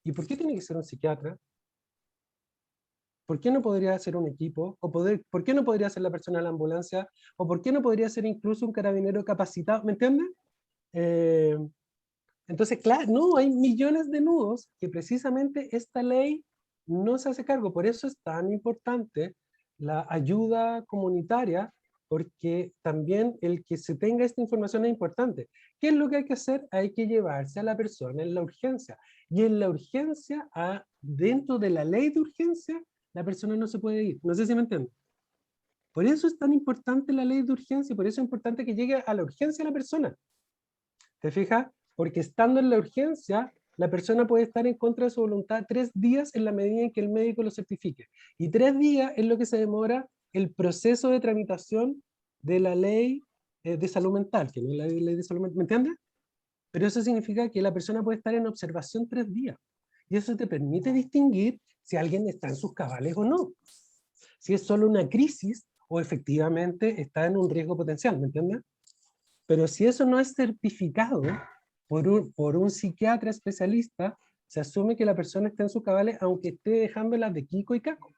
¿y por qué tiene que ser un psiquiatra? ¿Por qué no podría ser un equipo? ¿Por qué no podría ser la persona de la ambulancia? ¿O por qué no podría ser incluso un carabinero capacitado? ¿Me entiendes? Entonces, claro, no, hay millones de nudos que precisamente esta ley no se hace cargo. Por eso es tan importante la ayuda comunitaria, porque también el que se tenga esta información es importante. ¿Qué es lo que hay que hacer? Hay que llevarse a la persona en la urgencia. Y en la urgencia, dentro de la ley de urgencia, la persona no se puede ir. No sé si me entienden. Por eso es tan importante la ley de urgencia y por eso es importante que llegue a la urgencia la persona. ¿Te fijas? Porque estando en la urgencia, la persona puede estar en contra de su voluntad 3 días en la medida en que el médico lo certifique. Y 3 días es lo que se demora el proceso de tramitación de la ley de salud mental, que no es la ley de salud mental, ¿me entiendes? Pero eso significa que la persona puede estar en observación 3 días. Y eso te permite distinguir si alguien está en sus cabales o no. Si es solo una crisis o efectivamente está en un riesgo potencial, ¿me entiendes? Pero si eso no es certificado por un psiquiatra especialista, se asume que la persona está en sus cabales aunque esté dejándolas de Kiko y Caco.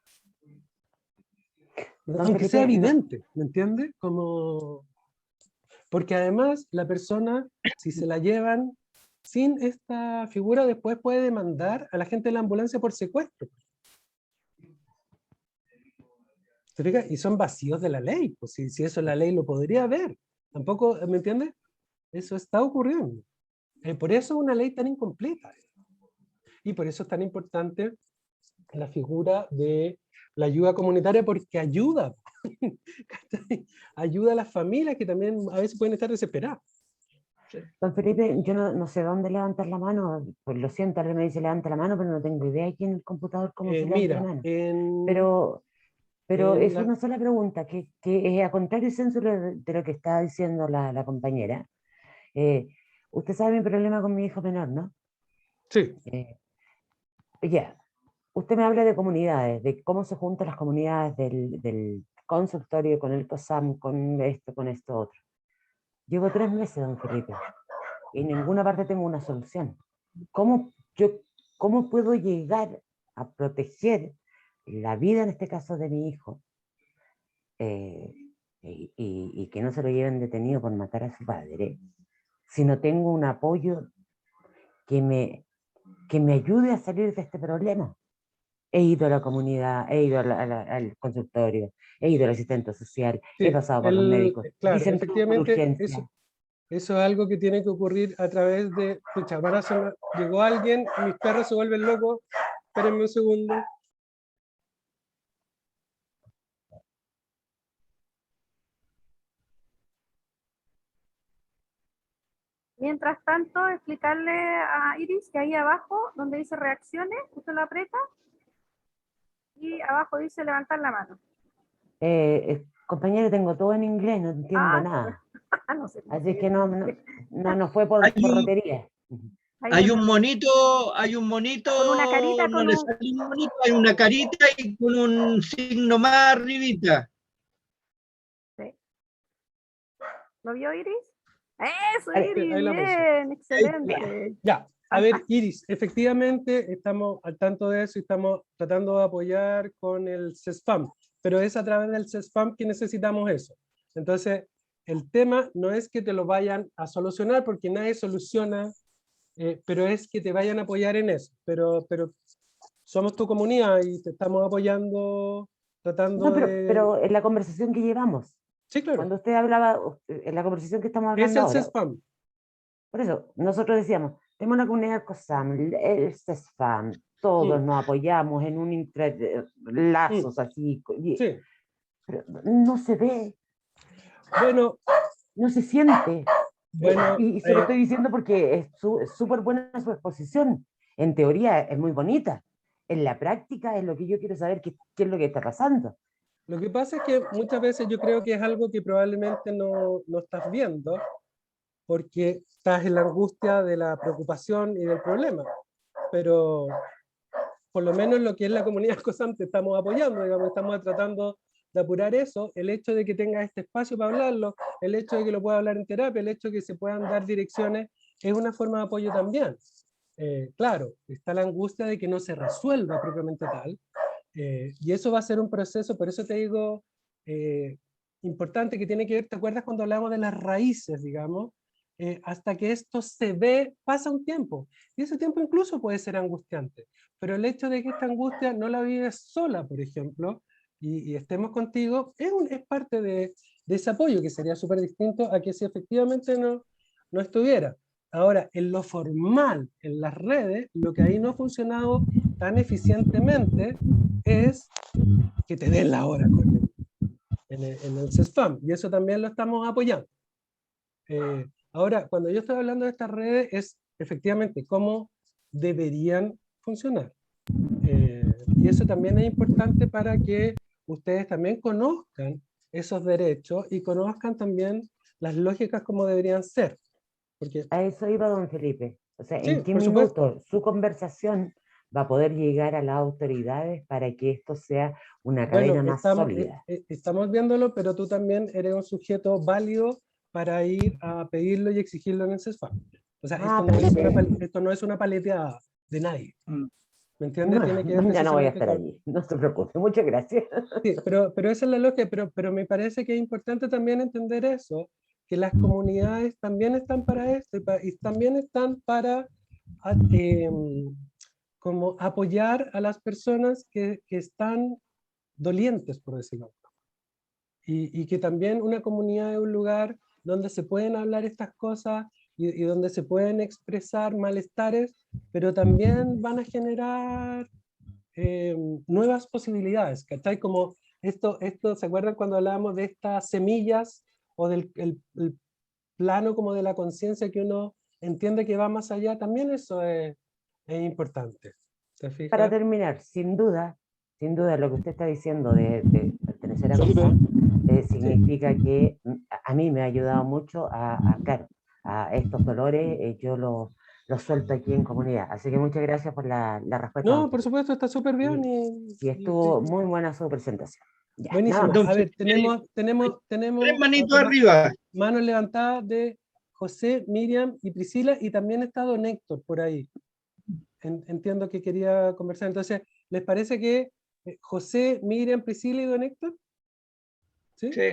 Aunque sea evidente, ¿me entiendes? Como... Porque además la persona, si se la llevan sin esta figura, después puede demandar a la gente de la ambulancia por secuestro. ¿Te fijas? Y son vacíos de la ley, pues si eso la ley lo podría ver. Tampoco, ¿me entiendes? Eso está ocurriendo. Por eso es una ley tan incompleta. Y por eso es tan importante la figura de la ayuda comunitaria, porque ayuda. Ayuda a las familias que también a veces pueden estar desesperadas. Don Felipe, yo no sé dónde levantar la mano, pues lo siento, alguien me dice levanta la mano, pero no tengo idea aquí en el computador cómo se levanta Mira, la mano. en Pero es la- una sola pregunta, que es a contrario sensu de lo que estaba diciendo la compañera. Eh, Usted sabe mi problema con mi hijo menor, ¿no? sí, Eh, ya, usted me habla de comunidades, de cómo se juntan las comunidades del consultorio con el COSAM, con esto otro. Llevo 3 meses, don Felipe, y en ninguna parte tengo una solución. ¿Cómo, yo, cómo puedo llegar a proteger la vida, en este caso, de mi hijo, y que no se lo lleven detenido por matar a su padre, si no tengo un apoyo que me ayude a salir de este problema? He ido a la comunidad, he ido al consultorio, he ido al asistente social, he sí, pasado por los médicos. claro, Dicen todo por efectivamente, urgencia. eso es algo que tiene que ocurrir a través de, pucha, llegó alguien, mis perros se vuelven locos, espérenme un segundo. Mientras tanto, explicarle a Iris que ahí abajo, donde dice reacciones, usted lo aprieta y abajo dice levantar la mano. Compañero, tengo todo en inglés, no entiendo nada. No sé. Así que no fue por Hay rotería. hay un monito con una carita, no con le un... sale un monito, hay una carita y con un signo más arribita. Sí. ¿Lo vio Iris? Eso, Ahí- Iris, ahí la puse. bien, excelente. Ya, a ver, Iris, efectivamente estamos al tanto de eso y estamos tratando de apoyar con el CESFAM, pero es a través del CESFAM que necesitamos eso. Entonces, el tema no es que te lo vayan a solucionar, porque nadie soluciona, pero es que te vayan a apoyar en eso. Pero somos tu comunidad y te estamos apoyando, tratando No, de... pero en la conversación que llevamos, Sí, claro, cuando usted hablaba, en la conversación que estamos es hablando el ahora, CESFAM. por eso, nosotros decíamos, tenemos una comunidad COSAM, el CESFAM, todos Mm, nos apoyamos en un lazos así, sí, pero no se ve, bueno, no se siente. bueno, Y se lo estoy diciendo porque es súper buena su exposición. En teoría es muy bonita. En la práctica es lo que yo quiero saber qué es lo que está pasando. lo que pasa es que muchas veces yo creo que es algo que probablemente no estás viendo, porque estás en la angustia de la preocupación y del problema, pero por lo menos lo que es la comunidad COSAM te estamos apoyando, digamos, estamos tratando de apurar eso, el hecho de que tengas este espacio para hablarlo, el hecho de que lo pueda hablar en terapia, el hecho de que se puedan dar direcciones, es una forma de apoyo también. Claro, está la angustia de que no se resuelva propiamente tal, y eso va a ser un proceso, por eso te digo, importante, que tiene que ver, ¿te acuerdas cuando hablamos de las raíces, digamos? Hasta que esto se ve, pasa un tiempo, y ese tiempo incluso puede ser angustiante, pero el hecho de que esta angustia no la vives sola, por ejemplo, y estemos contigo, es parte de ese apoyo, que sería súper distinto a que si efectivamente no estuviera. Ahora, en lo formal, en las redes, lo que ahí no ha funcionado tan eficientemente es que te den la hora en el CESFAM, y eso también lo estamos apoyando. Ahora, cuando yo estoy hablando de estas redes, es efectivamente cómo deberían funcionar. Y eso también es importante para que ustedes también conozcan esos derechos y conozcan también las lógicas como deberían ser. Porque, A eso iba don Felipe. O sea, sí, ¿en qué por supuesto. minuto su conversación va a poder llegar a las autoridades para que esto sea una Bueno, cadena más sólida? estamos viéndolo, pero tú también eres un sujeto válido para ir a pedirlo y exigirlo en el CESFAM. O sea, Perfecto. esto no es una paleteada de nadie. ¿Me entiendes? No, Tiene que ver ya no voy a precisamente estar con... allí. No se preocupe. Muchas gracias. Sí, pero esa es la lógica, pero me parece que es importante también entender eso, que las comunidades también están para esto y también están para como apoyar a las personas que están dolientes, por decirlo. Y que también una comunidad es un lugar donde se pueden hablar estas cosas y donde se pueden expresar malestares, pero también van a generar nuevas posibilidades, ¿cachai? Como esto, ¿se acuerdan cuando hablábamos de estas semillas o del el plano como de la conciencia que uno entiende que va más allá? También eso es importante. ¿Te fijas? Para terminar, sin duda lo que usted está diciendo de pertenecer a COSAC significa que a mí me ha ayudado mucho claro, a estos dolores, yo los suelto aquí en comunidad. Así que muchas gracias por la respuesta. No, por supuesto, está súper bien. Y estuvo muy buena su presentación. Ya, buenísimo. nada más. A ver, tenemos Tres manitos arriba. manos levantadas de José, Miriam y Priscila, y también está don Héctor por ahí. Entiendo que quería conversar. Entonces, ¿les parece que José, Miriam, Priscila y don Héctor? ¿Sí? Sí.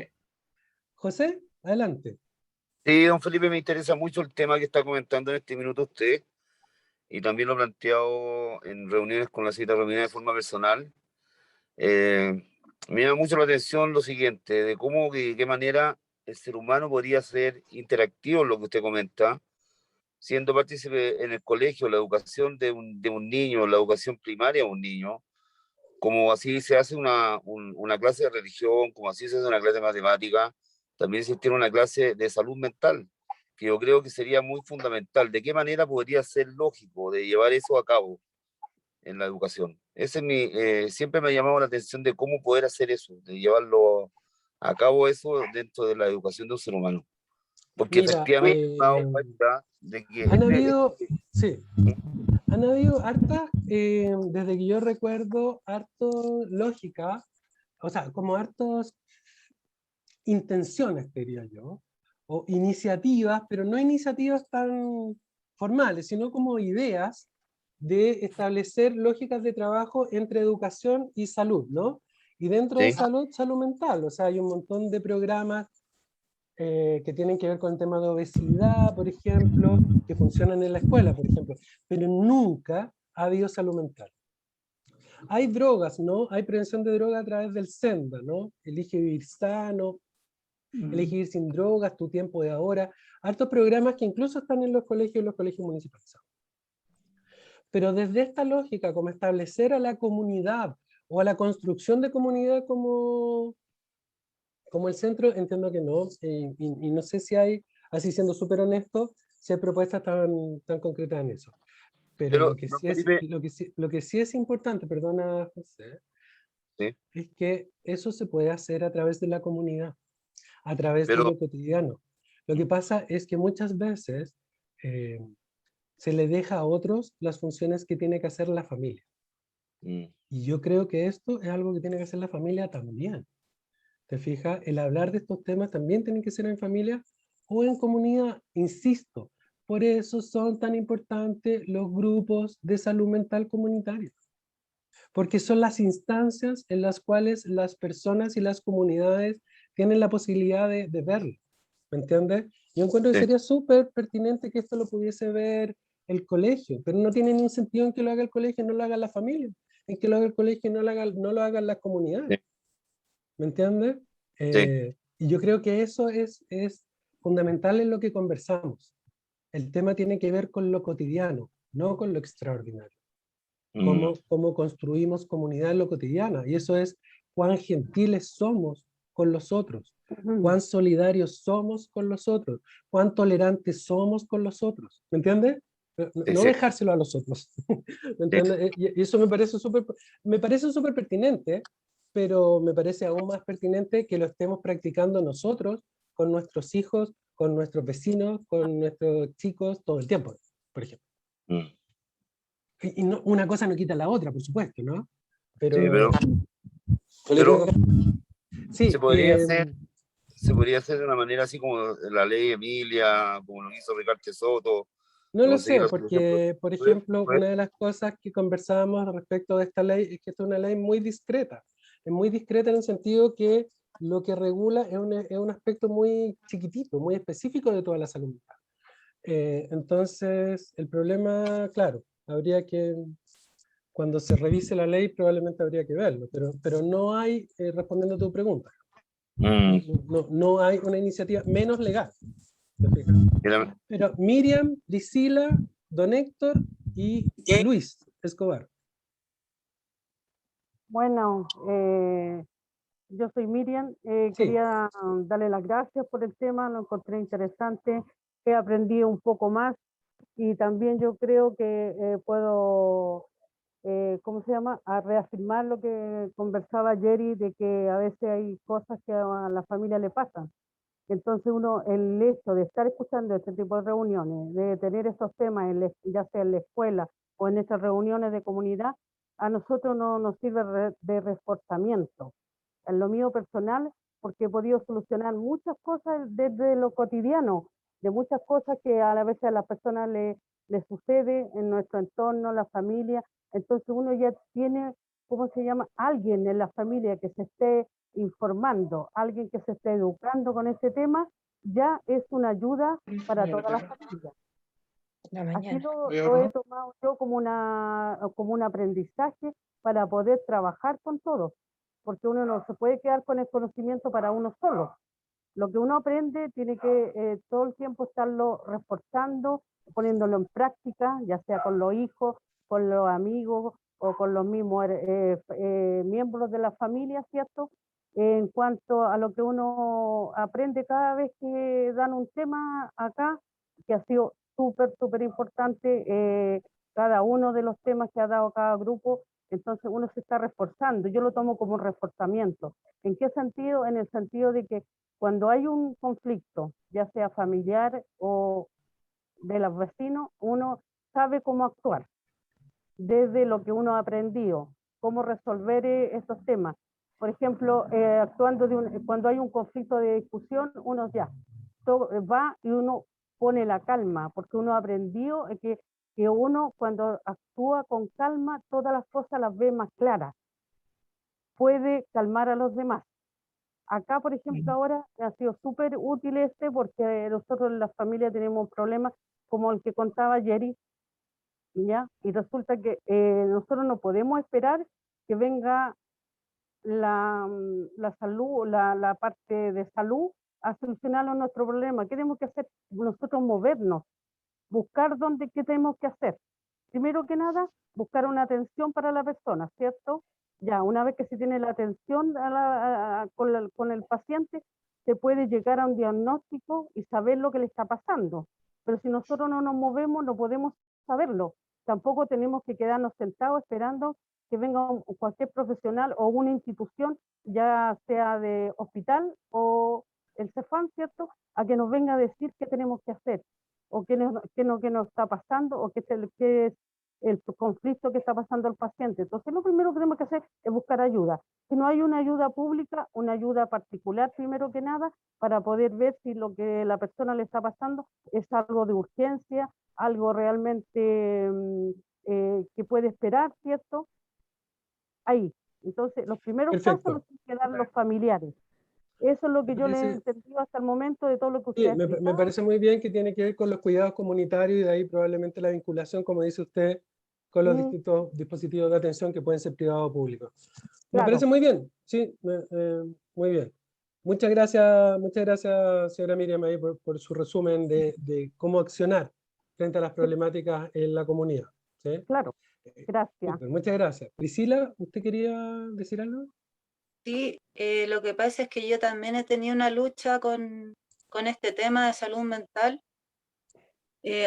José, adelante. Sí, don Felipe, me interesa mucho el tema que está comentando en este minuto usted, y también lo he planteado en reuniones con la cita reunida de forma personal. Me llama mucho la atención lo siguiente, de cómo, de qué manera el ser humano podría ser interactivo en lo que usted comenta, siendo partícipe en el colegio, la educación de un niño, la educación primaria de un niño, como así se hace una clase de religión, como así se hace una clase de matemática, también se tiene una clase de salud mental, que yo creo que sería muy fundamental. ¿De qué manera podría ser lógico de llevar eso a cabo en la educación? Ese es siempre me ha llamado la atención de cómo poder hacer eso, de llevarlo a cabo eso dentro de la educación de un ser humano. Porque Mira, efectivamente me he dado cuenta de que... han habido hartas, desde que yo recuerdo, harto lógica, o sea, como hartos intenciones, diría yo, o iniciativas, pero no iniciativas tan formales, sino como ideas de establecer lógicas de trabajo entre educación y salud, ¿no? Y dentro de salud mental, o sea, hay un montón de programas que tienen que ver con el tema de obesidad, por ejemplo, que funcionan en la escuela, por ejemplo, pero nunca ha habido salud mental. Hay drogas, ¿no? Hay prevención de drogas a través del SENDA, ¿no? Elige vivir sano, elige vivir sin drogas, tu tiempo de ahora. Hartos programas que incluso están en los colegios municipalizados. Pero desde esta lógica, como establecer a la comunidad o a la construcción de comunidad como el centro, entiendo que no. Y no sé si hay, así siendo súper honesto, si hay propuestas tan concretas en eso. Pero lo que sí es importante, perdona José, es que eso se puede hacer a través de la comunidad, a través de lo cotidiano. Lo que pasa es que muchas veces se le deja a otros las funciones que tiene que hacer la familia. Y yo creo que esto es algo que tiene que hacer la familia también. ¿Te fijas? El hablar de estos temas también tiene que ser en familia o en comunidad, insisto. Por eso son tan importantes los grupos de salud mental comunitarios. Porque son las instancias en las cuales las personas y las comunidades tienen la posibilidad de verlo. ¿Me entiendes? Yo encuentro que sería súper pertinente que esto lo pudiese ver el colegio, pero no tiene ningún sentido en que lo haga el colegio y no lo haga la familia, en que lo haga el colegio y no lo hagan las comunidades. ¿Me entiendes? Y yo creo que eso es fundamental en lo que conversamos. El tema tiene que ver con lo cotidiano, no con lo extraordinario. Cómo construimos comunidad en lo cotidiano. Y eso es cuán gentiles somos con los otros, cuán solidarios somos con los otros, cuán tolerantes somos con los otros. ¿Me entiendes? No dejárselo a los otros. ¿Me entiendes? Y eso me parece súper pertinente, pero me parece aún más pertinente que lo estemos practicando nosotros con nuestros hijos, con nuestros vecinos, con nuestros chicos, todo el tiempo, por ejemplo. Y no, una cosa no quita la otra, por supuesto, ¿no? Pero se podría hacer de una manera así como la ley Emilia, como lo hizo Ricardo Soto. No lo sé, porque, por ejemplo, una de las cosas que conversábamos respecto de esta ley es que esta es una ley muy discreta. Es muy discreta en el sentido que lo que regula es un aspecto muy chiquitito, muy específico de toda la salud mental. Entonces, el problema, claro, habría que, cuando se revise la ley, probablemente habría que verlo, pero no hay, respondiendo a tu pregunta, no hay una iniciativa menos legal. ¿Te fijas? Pero Miriam, Priscila, Don Héctor y Luis Escobar. Bueno, yo soy Miriam, Sí. quería darle las gracias por el tema, lo encontré interesante, he aprendido un poco más y también yo creo que puedo, ¿cómo se llama?, a reafirmar lo que conversaba Jerry, de que a veces hay cosas que a la familia le pasan. Entonces uno, el hecho de estar escuchando este tipo de reuniones, de tener estos temas, ya sea en la escuela o en estas reuniones de comunidad, a nosotros no nos sirve de reforzamiento. En lo mío personal, porque he podido solucionar muchas cosas desde lo cotidiano, de muchas cosas que a la vez a las personas le sucede en nuestro entorno, la familia. Entonces uno ya tiene, ¿cómo se llama?, alguien en la familia que se esté informando, alguien que se esté educando con ese tema, ya es una ayuda para toda la familia. Así lo he tomado yo como un aprendizaje para poder trabajar con todos, porque uno no se puede quedar con el conocimiento para uno solo. Lo que uno aprende tiene que todo el tiempo estarlo reforzando, poniéndolo en práctica, ya sea con los hijos, con los amigos o con los mismos miembros de la familia, ¿cierto? En cuanto a lo que uno aprende cada vez que dan un tema acá, que ha sido súper importante, cada uno de los temas que ha dado cada grupo, entonces uno se está reforzando. Yo lo tomo como un reforzamiento. ¿En qué sentido? En el sentido de que cuando hay un conflicto, ya sea familiar o de los vecinos, uno sabe cómo actuar, desde lo que uno ha aprendido, cómo resolver estos temas. Por ejemplo, actuando cuando hay un conflicto de discusión, uno ya va y uno pone la calma, porque uno ha aprendido que uno cuando actúa con calma, todas las cosas las ve más claras, puede calmar a los demás. Acá, por ejemplo, ahora ha sido súper útil porque nosotros en la familia tenemos un problema como el que contaba Jerry, ¿ya? Y resulta que nosotros no podemos esperar que venga la salud, la parte de salud a solucionar nuestro problema. ¿Qué tenemos que hacer? Nosotros movernos, buscar qué tenemos que hacer. Primero que nada, buscar una atención para la persona, ¿cierto? Ya, una vez que se tiene la atención con el paciente, se puede llegar a un diagnóstico y saber lo que le está pasando. Pero si nosotros no nos movemos, no podemos saberlo. Tampoco tenemos que quedarnos sentados esperando que venga cualquier profesional o una institución, ya sea de hospital o el CEFAM, ¿cierto?, a que nos venga a decir qué tenemos que hacer, o qué nos está pasando, o qué es el conflicto que está pasando al paciente. Entonces, lo primero que tenemos que hacer es buscar ayuda. Si no hay una ayuda pública, una ayuda particular, primero que nada, para poder ver si lo que la persona le está pasando es algo de urgencia, algo realmente que puede esperar, ¿cierto? Ahí. Entonces, los primeros pasos los tienen que dar los familiares. Eso es lo que yo le he entendido hasta el momento de todo lo que usted ha explicado. Me parece muy bien que tiene que ver con los cuidados comunitarios y de ahí probablemente la vinculación, como dice usted, con los distintos dispositivos de atención que pueden ser privados o públicos. Me parece muy bien, sí, muy bien. Muchas gracias, señora Miriam, ahí por su resumen de cómo accionar frente a las problemáticas en la comunidad. ¿Sí? Claro, gracias. Super, muchas gracias. Priscila, ¿usted quería decir algo? Sí, lo que pasa es que yo también he tenido una lucha con este tema de salud mental.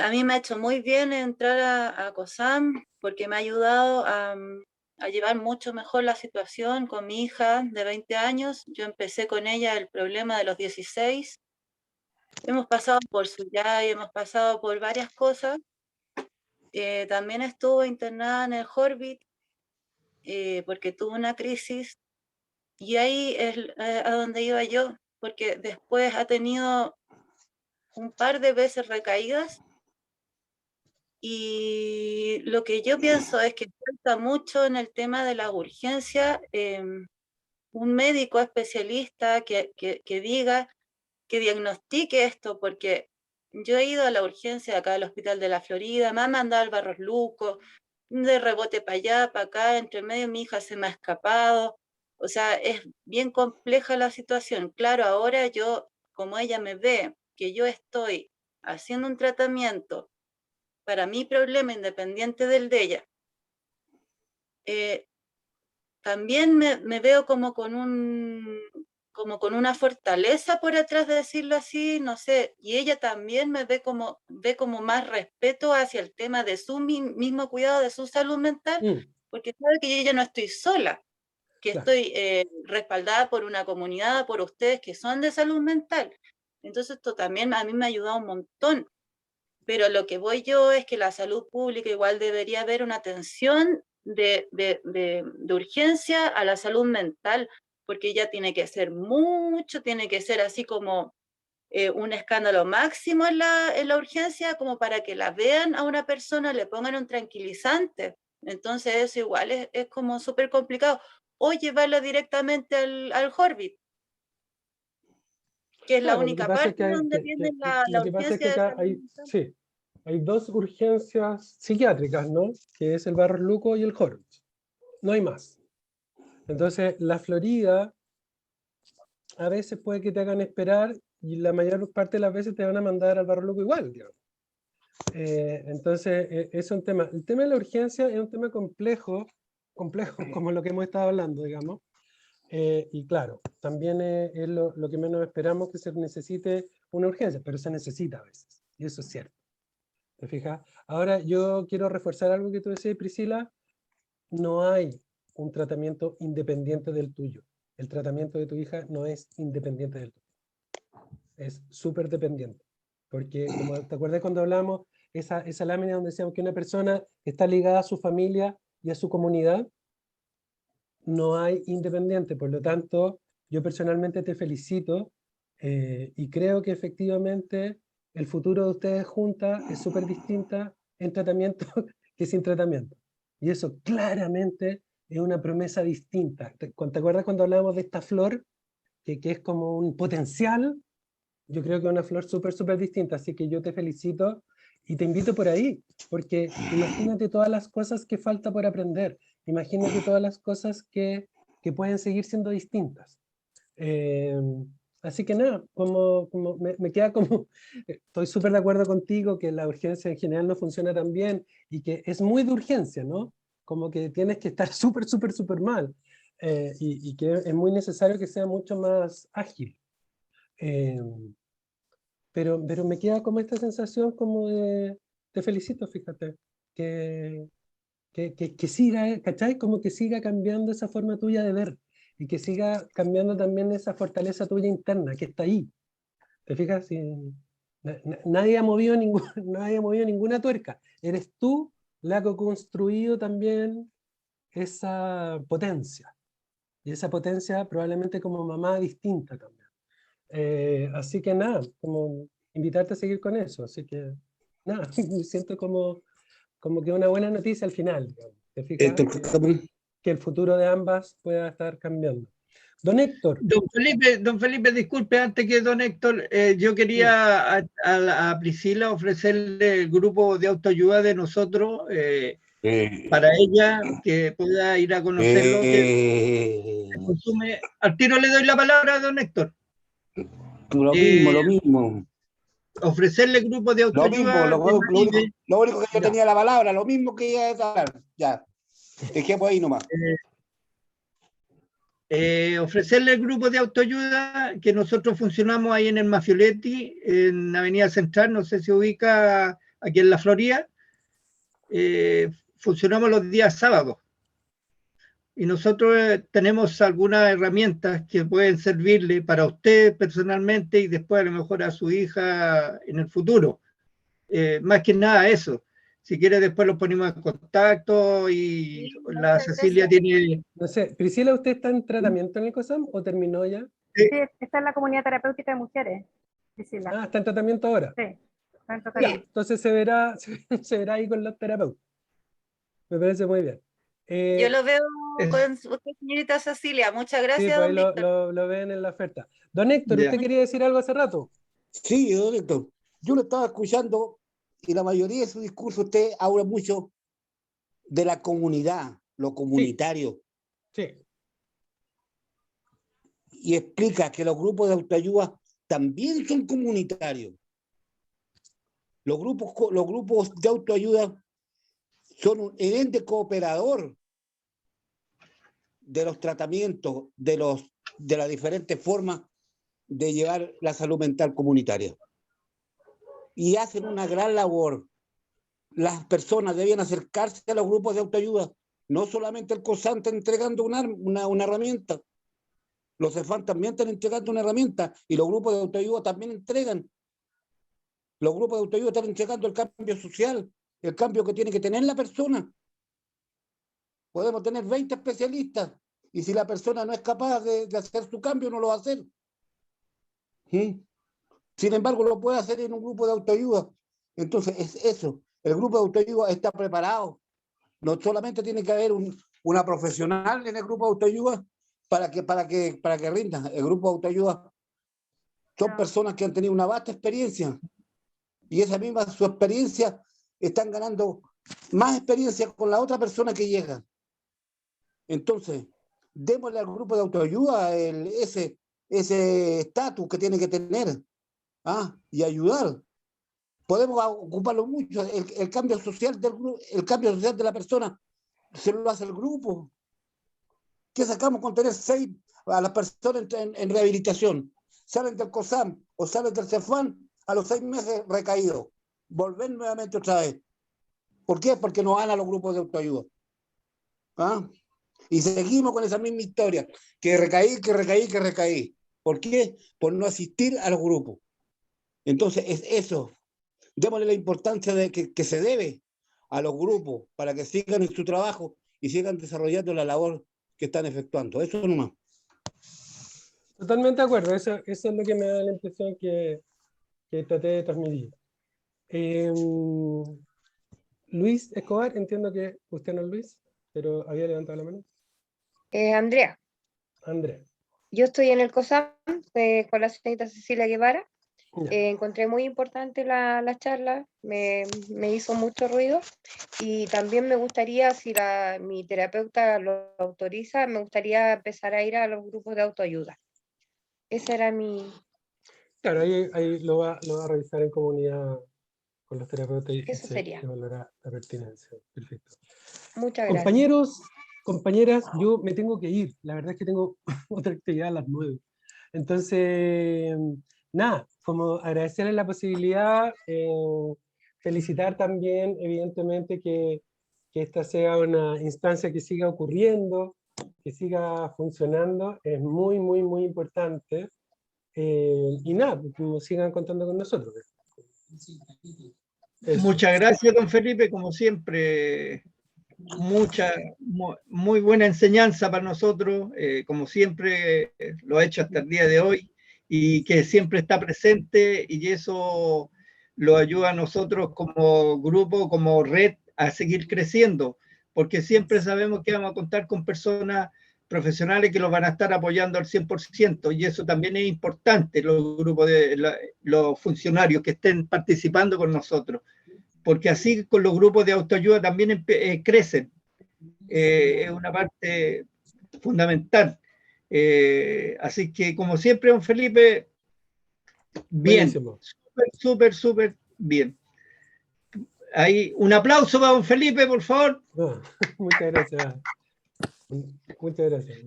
A mí me ha hecho muy bien entrar a COSAM porque me ha ayudado a llevar mucho mejor la situación con mi hija de 20 años. Yo empecé con ella el problema de los 16. Hemos pasado por SUYAI, hemos pasado por varias cosas. También estuve internada en el Jorbit porque tuve una crisis. Y ahí es a donde iba yo, porque después ha tenido un par de veces recaídas y lo que yo pienso es que falta mucho en el tema de la urgencia un médico especialista que diga, que diagnostique esto, porque yo he ido a la urgencia de acá del Hospital de la Florida, me han mandado al Barros Luco, de rebote para allá, para acá, entre medio mi hija se me ha escapado. O sea, es bien compleja la situación. Claro, ahora yo, como ella me ve, que yo estoy haciendo un tratamiento para mi problema independiente del de ella, también me veo como con una fortaleza por atrás, de decirlo así, no sé, y ella también me ve como más respeto hacia el tema de su mismo cuidado, de su salud mental, porque sabe que yo ya no estoy sola, que Claro. estoy respaldada por una comunidad, por ustedes que son de salud mental. Entonces esto también a mí me ha ayudado un montón. Pero lo que voy yo es que la salud pública igual debería haber una atención de urgencia a la salud mental, porque ya tiene que ser mucho, tiene que ser así como un escándalo máximo en la urgencia, como para que la vean a una persona, le pongan un tranquilizante. Entonces eso igual es como súper complicado. O llevarla directamente al Horbit, que es la Claro, lo que única pasa es parte que, donde tiene la lo que pasa es que urgencia de acá salud hay, mental. sí, hay dos urgencias psiquiátricas, ¿no? Que es el Barros Luco y el Horvich. No hay más. Entonces, la Florida a veces puede que te hagan esperar y la mayor parte de las veces te van a mandar al Barros Luco igual, digamos. Entonces, es un tema. El tema de la urgencia es un tema complejo como lo que hemos estado hablando, digamos. Y claro, también es lo que menos esperamos, que se necesite una urgencia, pero se necesita a veces, y eso es cierto. ¿Te fijas? Ahora yo quiero reforzar algo que tú decías, Priscila. No hay un tratamiento independiente del tuyo. El tratamiento de tu hija no es independiente del tuyo. Es súper dependiente. Porque, como te acuerdas cuando hablamos, esa lámina donde decíamos que una persona está ligada a su familia y a su comunidad, no hay independiente. Por lo tanto, yo personalmente te felicito y creo que efectivamente el futuro de ustedes juntas es súper distinta en tratamiento que sin tratamiento. Y eso claramente es una promesa distinta. ¿Te acuerdas cuando hablábamos de esta flor, que es como un potencial? Yo creo que es una flor súper distinta. Así que yo te felicito y te invito por ahí, porque imagínate todas las cosas que falta por aprender. Imagínate todas las cosas que pueden seguir siendo distintas. Así que nada, como me queda como, estoy súper de acuerdo contigo que la urgencia en general no funciona tan bien y que es muy de urgencia, ¿no? Como que tienes que estar súper mal y que es muy necesario que sea mucho más ágil. Pero me queda como esta sensación como de, te felicito, fíjate, que siga, ¿cachai? Como que siga cambiando esa forma tuya de ver y que siga cambiando también esa fortaleza tuya interna que está ahí. ¿Te fijas? Nadie ha movido nadie ha movido ninguna tuerca. Eres tú la que ha construido también esa potencia. Y esa potencia probablemente como mamá distinta también. Así que nada, como invitarte a seguir con eso. Así que nada, me siento como que una buena noticia al final, digamos. ¿Te fijas? Que el futuro de ambas pueda estar cambiando. Don Héctor. Don Felipe, disculpe, antes que don Héctor, yo quería a Priscila ofrecerle el grupo de autoayuda de nosotros para ella, que pueda ir a conocerlo. Que consume. Al tiro le doy la palabra a don Héctor. Lo mismo. Ofrecerle grupo de autoayuda. Lo único que yo tenía la palabra, lo mismo que ella es hablar. Ya. Dejemos ahí nomás. Ofrecerle el grupo de autoayuda que nosotros funcionamos ahí en el Mafioletti, en Avenida Central, no sé si ubica aquí en la Florida. Funcionamos los días sábados. Y nosotros tenemos algunas herramientas que pueden servirle para usted personalmente y después a lo mejor a su hija en el futuro. Más que nada eso. Si quiere después lo ponemos en contacto y la Cecilia tiene... No sé, Priscila, ¿usted está en tratamiento en el COSAM o terminó ya? Sí, está en la comunidad terapéutica de mujeres, Priscila. Ah, ¿está en tratamiento ahora? Sí, está en Ya, tratamiento. entonces se verá ahí con los terapeutas. Me parece muy bien. Yo lo veo Es- con usted, señorita Cecilia. Muchas Sí, gracias, pues ahí don Víctor. lo ven en la oferta. Don Héctor, Ya. ¿usted quería decir algo hace rato? Sí, don Héctor, yo lo estaba escuchando y la mayoría de su discurso usted habla mucho de la comunidad, lo comunitario, Sí, y explica que los grupos de autoayuda también son comunitarios. Los grupos de autoayuda son un ente cooperador de los tratamientos, de las diferentes formas de llevar la salud mental comunitaria. Y hacen una gran labor. Las personas deben acercarse a los grupos de autoayuda, no solamente el COSAN está entregando una herramienta, los CEFAN también están entregando una herramienta y los grupos de autoayuda también entregan. Los grupos de autoayuda están entregando el cambio social, el cambio que tiene que tener la persona. Podemos tener 20 especialistas y si la persona no es capaz de hacer su cambio, no lo va a hacer. ¿Sí? Sin embargo, lo puede hacer en un grupo de autoayuda. Entonces, es eso. El grupo de autoayuda está preparado. No solamente tiene que haber una profesional en el grupo de autoayuda para que rinda. El grupo de autoayuda son personas que han tenido una vasta experiencia y esa misma su experiencia están ganando más experiencia con la otra persona que llega. Entonces, démosle al grupo de autoayuda ese estatus que tiene que tener, y ayudar. Podemos ocuparlo mucho. El cambio social el cambio social de la persona se lo hace el grupo. ¿Qué sacamos con tener 6 a las personas en rehabilitación? Salen del COSAM o salen del CEFAN a los 6 meses recaídos. Volver nuevamente otra vez. ¿Por qué? Porque no van a los grupos de autoayuda. Y seguimos con esa misma historia. Que recaí. ¿Por qué? Por no asistir a los grupos. Entonces, es eso. Démosle la importancia de que se debe a los grupos para que sigan en su trabajo y sigan desarrollando la labor que están efectuando. Eso nomás. totalmente de acuerdo. Eso es lo que me da la impresión que traté de transmitir. Luis Escobar, entiendo que usted no es Luis, pero había levantado la mano. Andrea, Andrea. yo estoy en el COSAM con la señorita Cecilia Guevara. Ya. Encontré muy importante la charla, me hizo mucho ruido y también me gustaría, si mi terapeuta lo autoriza, me gustaría empezar a ir a los grupos de autoayuda. Esa era mi... Claro, ahí lo va a revisar en comunidad con los terapeutas y Eso sería. se evaluará la pertinencia. Perfecto. Muchas gracias. Compañeros, compañeras, yo me tengo que ir. La verdad es que tengo otra actividad a las 9. Entonces, nada, como agradecerles la posibilidad, felicitar también, evidentemente, que esta sea una instancia que siga ocurriendo, que siga funcionando, es muy, muy, muy importante. Y nada, pues, sigan contando con nosotros. Eso. Muchas gracias, don Felipe, como siempre. Muy buena enseñanza para nosotros, como siempre lo ha hecho hasta el día de hoy, y que siempre está presente, y eso lo ayuda a nosotros como grupo, como red, a seguir creciendo, porque siempre sabemos que vamos a contar con personas profesionales que los van a estar apoyando al 100%, y eso también es importante, los grupos los funcionarios que estén participando con nosotros, porque así con los grupos de autoayuda también crecen. Es una parte fundamental. Así que, como siempre, don Felipe, bien, súper bien. Ahí, un aplauso para don Felipe, por favor. Muchas gracias. Muchas gracias.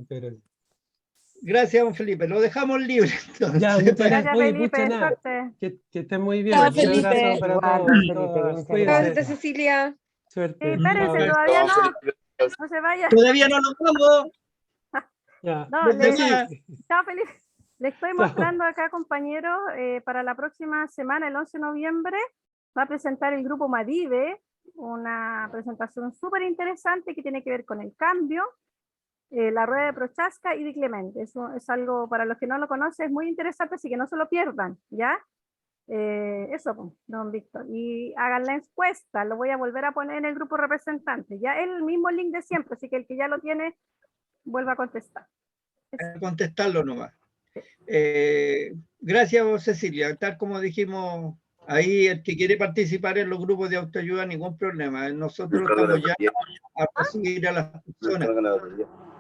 Gracias, don Felipe. Lo dejamos libre. Entonces. Ya, muchas gracias. Gracias, Oye, Felipe, pucha, nada, suerte. que estén muy bien. Chao, Un Felipe. abrazo para Igual, todos. Felipe, Todas. muchas Cuídense. Gracias, Cecilia. Suerte. Espérense, Chao. todavía No, no. Felipe, No se vaya. Todavía no nos vamos. Ya. No, Sí. chao, Felipe. Le estoy Chao. mostrando acá, compañeros, para la próxima semana, el 11 de noviembre, va a presentar el grupo Madive, una presentación súper interesante que tiene que ver con el cambio, la rueda de Prochaska y de Clemente. Eso es algo, para los que no lo conocen, es muy interesante, así que no se lo pierdan, ¿ya? Eso, pues, don Víctor. Y hagan la encuesta, lo voy a volver a poner en el grupo representante. Ya es el mismo link de siempre, así que el que ya lo tiene, vuelva a contestar. A contestarlo nomás. Gracias, Cecilia. Tal como dijimos, ahí el que quiere participar en los grupos de autoayuda, ningún problema. Nosotros estamos ya a recibir a las personas.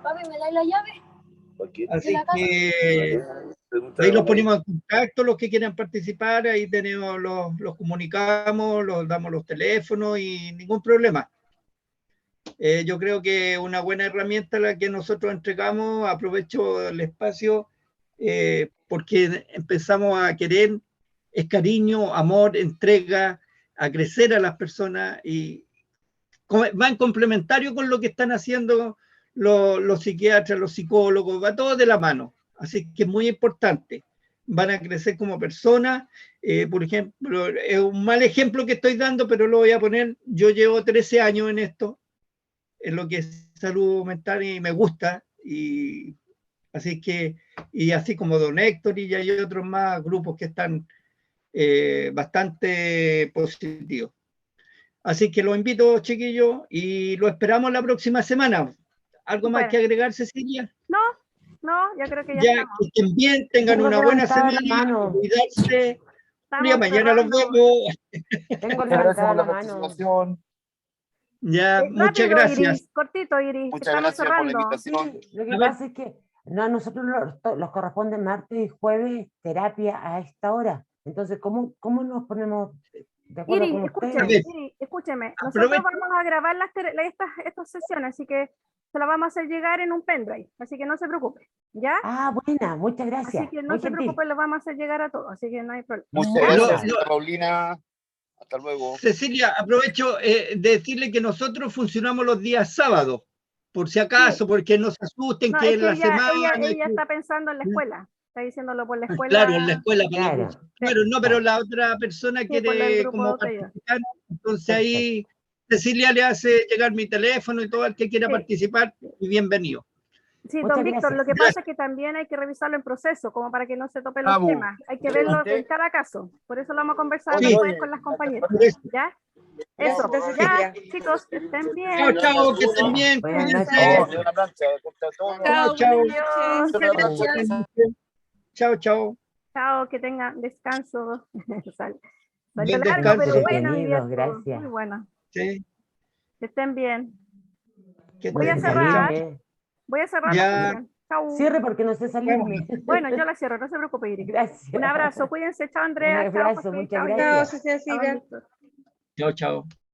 Papi, ¿me dais la llave? Así que ahí los ponemos en contacto, los que quieran participar, ahí tenemos los comunicamos, los damos los teléfonos y ningún problema. Yo creo que una buena herramienta la que nosotros entregamos, aprovecho el espacio, porque empezamos a querer, es cariño, amor, entrega, a crecer a las personas y van complementarios con lo que están haciendo los psiquiatras, los psicólogos, va todo de la mano. Así que es muy importante. Van a crecer como personas. Por ejemplo, es un mal ejemplo que estoy dando, pero lo voy a poner. Yo llevo 13 años en esto, en lo que es salud mental y me gusta. Y así que, y así como don Héctor y hay otros más grupos que están bastante positivos. Así que los invito, chiquillos, y lo esperamos la próxima semana. ¿Algo más que agregar, Cecilia? No, ya creo que ya estamos. Que estén bien, tengan una buena semana, cuidarse. Ya mañana los vemos. Tengo levantada la mano. Ya, muchas Rápido, gracias. Iris, cortito, Iris. Muchas estamos gracias por la cerrando. invitación. Lo que pasa es que a nosotros nos corresponde martes y jueves terapia a esta hora. Entonces, ¿cómo nos ponemos de acuerdo Iris, con escúcheme, ustedes? Iris, escúcheme. Nosotros vamos a grabar estas sesiones, así que se las vamos a hacer llegar en un pendrive, así que no se preocupe, ¿ya? Ah, buena, muchas gracias. Así que no Muy se gentil. preocupe, lo vamos a hacer llegar a todos, así que no hay problema. Muchas gracias, señora Paulina. Hasta luego. Cecilia, aprovecho de decirle que nosotros funcionamos los días sábados, por si acaso, porque no se asusten No, que es en que la semana... ella está pensando en la escuela, está diciéndolo por la escuela. Claro, en la escuela. Claro. Claro, no, pero la otra persona Sí, por el quiere grupo como de autoayuda. participar, entonces ahí Cecilia le hace llegar mi teléfono y todo el que quiera Sí. participar, y bienvenido. Sí, Muchas don Víctor, gracias. lo que pasa es que también hay que revisarlo en proceso, como para que no se topen los Bravo. temas. Hay que verlo en cada caso. Por eso lo vamos a conversar Sí. después con las compañeras. Por eso. ¿Ya? Eso. Gracias, Ya, Cecilia. chicos, que estén bien. Chao, chao, que estén bien. Buenas Cuídense. noches. De una plancha, corta todo. Chao, chao. Adiós. De una plancha. Chao, chao. Chao, que tengan descanso. Salió Buen largo, descanso. pero bueno, hoy día Entretenido, estuvo gracias. muy bueno. Sí, Que estén bien. que Voy a estén Pueden bien. cerrar. salirme. Voy a cerrar Ya. la sesión. Chau. Cierre porque no sé salirme. Bueno, yo la cierro, no se preocupe, Iris. Gracias. Un abrazo, cuídense. Chao, Andrea. Un Chao, abrazo, José. muchas Chao, gracias. Chao, Cecilia. Víctor. Chao, chao.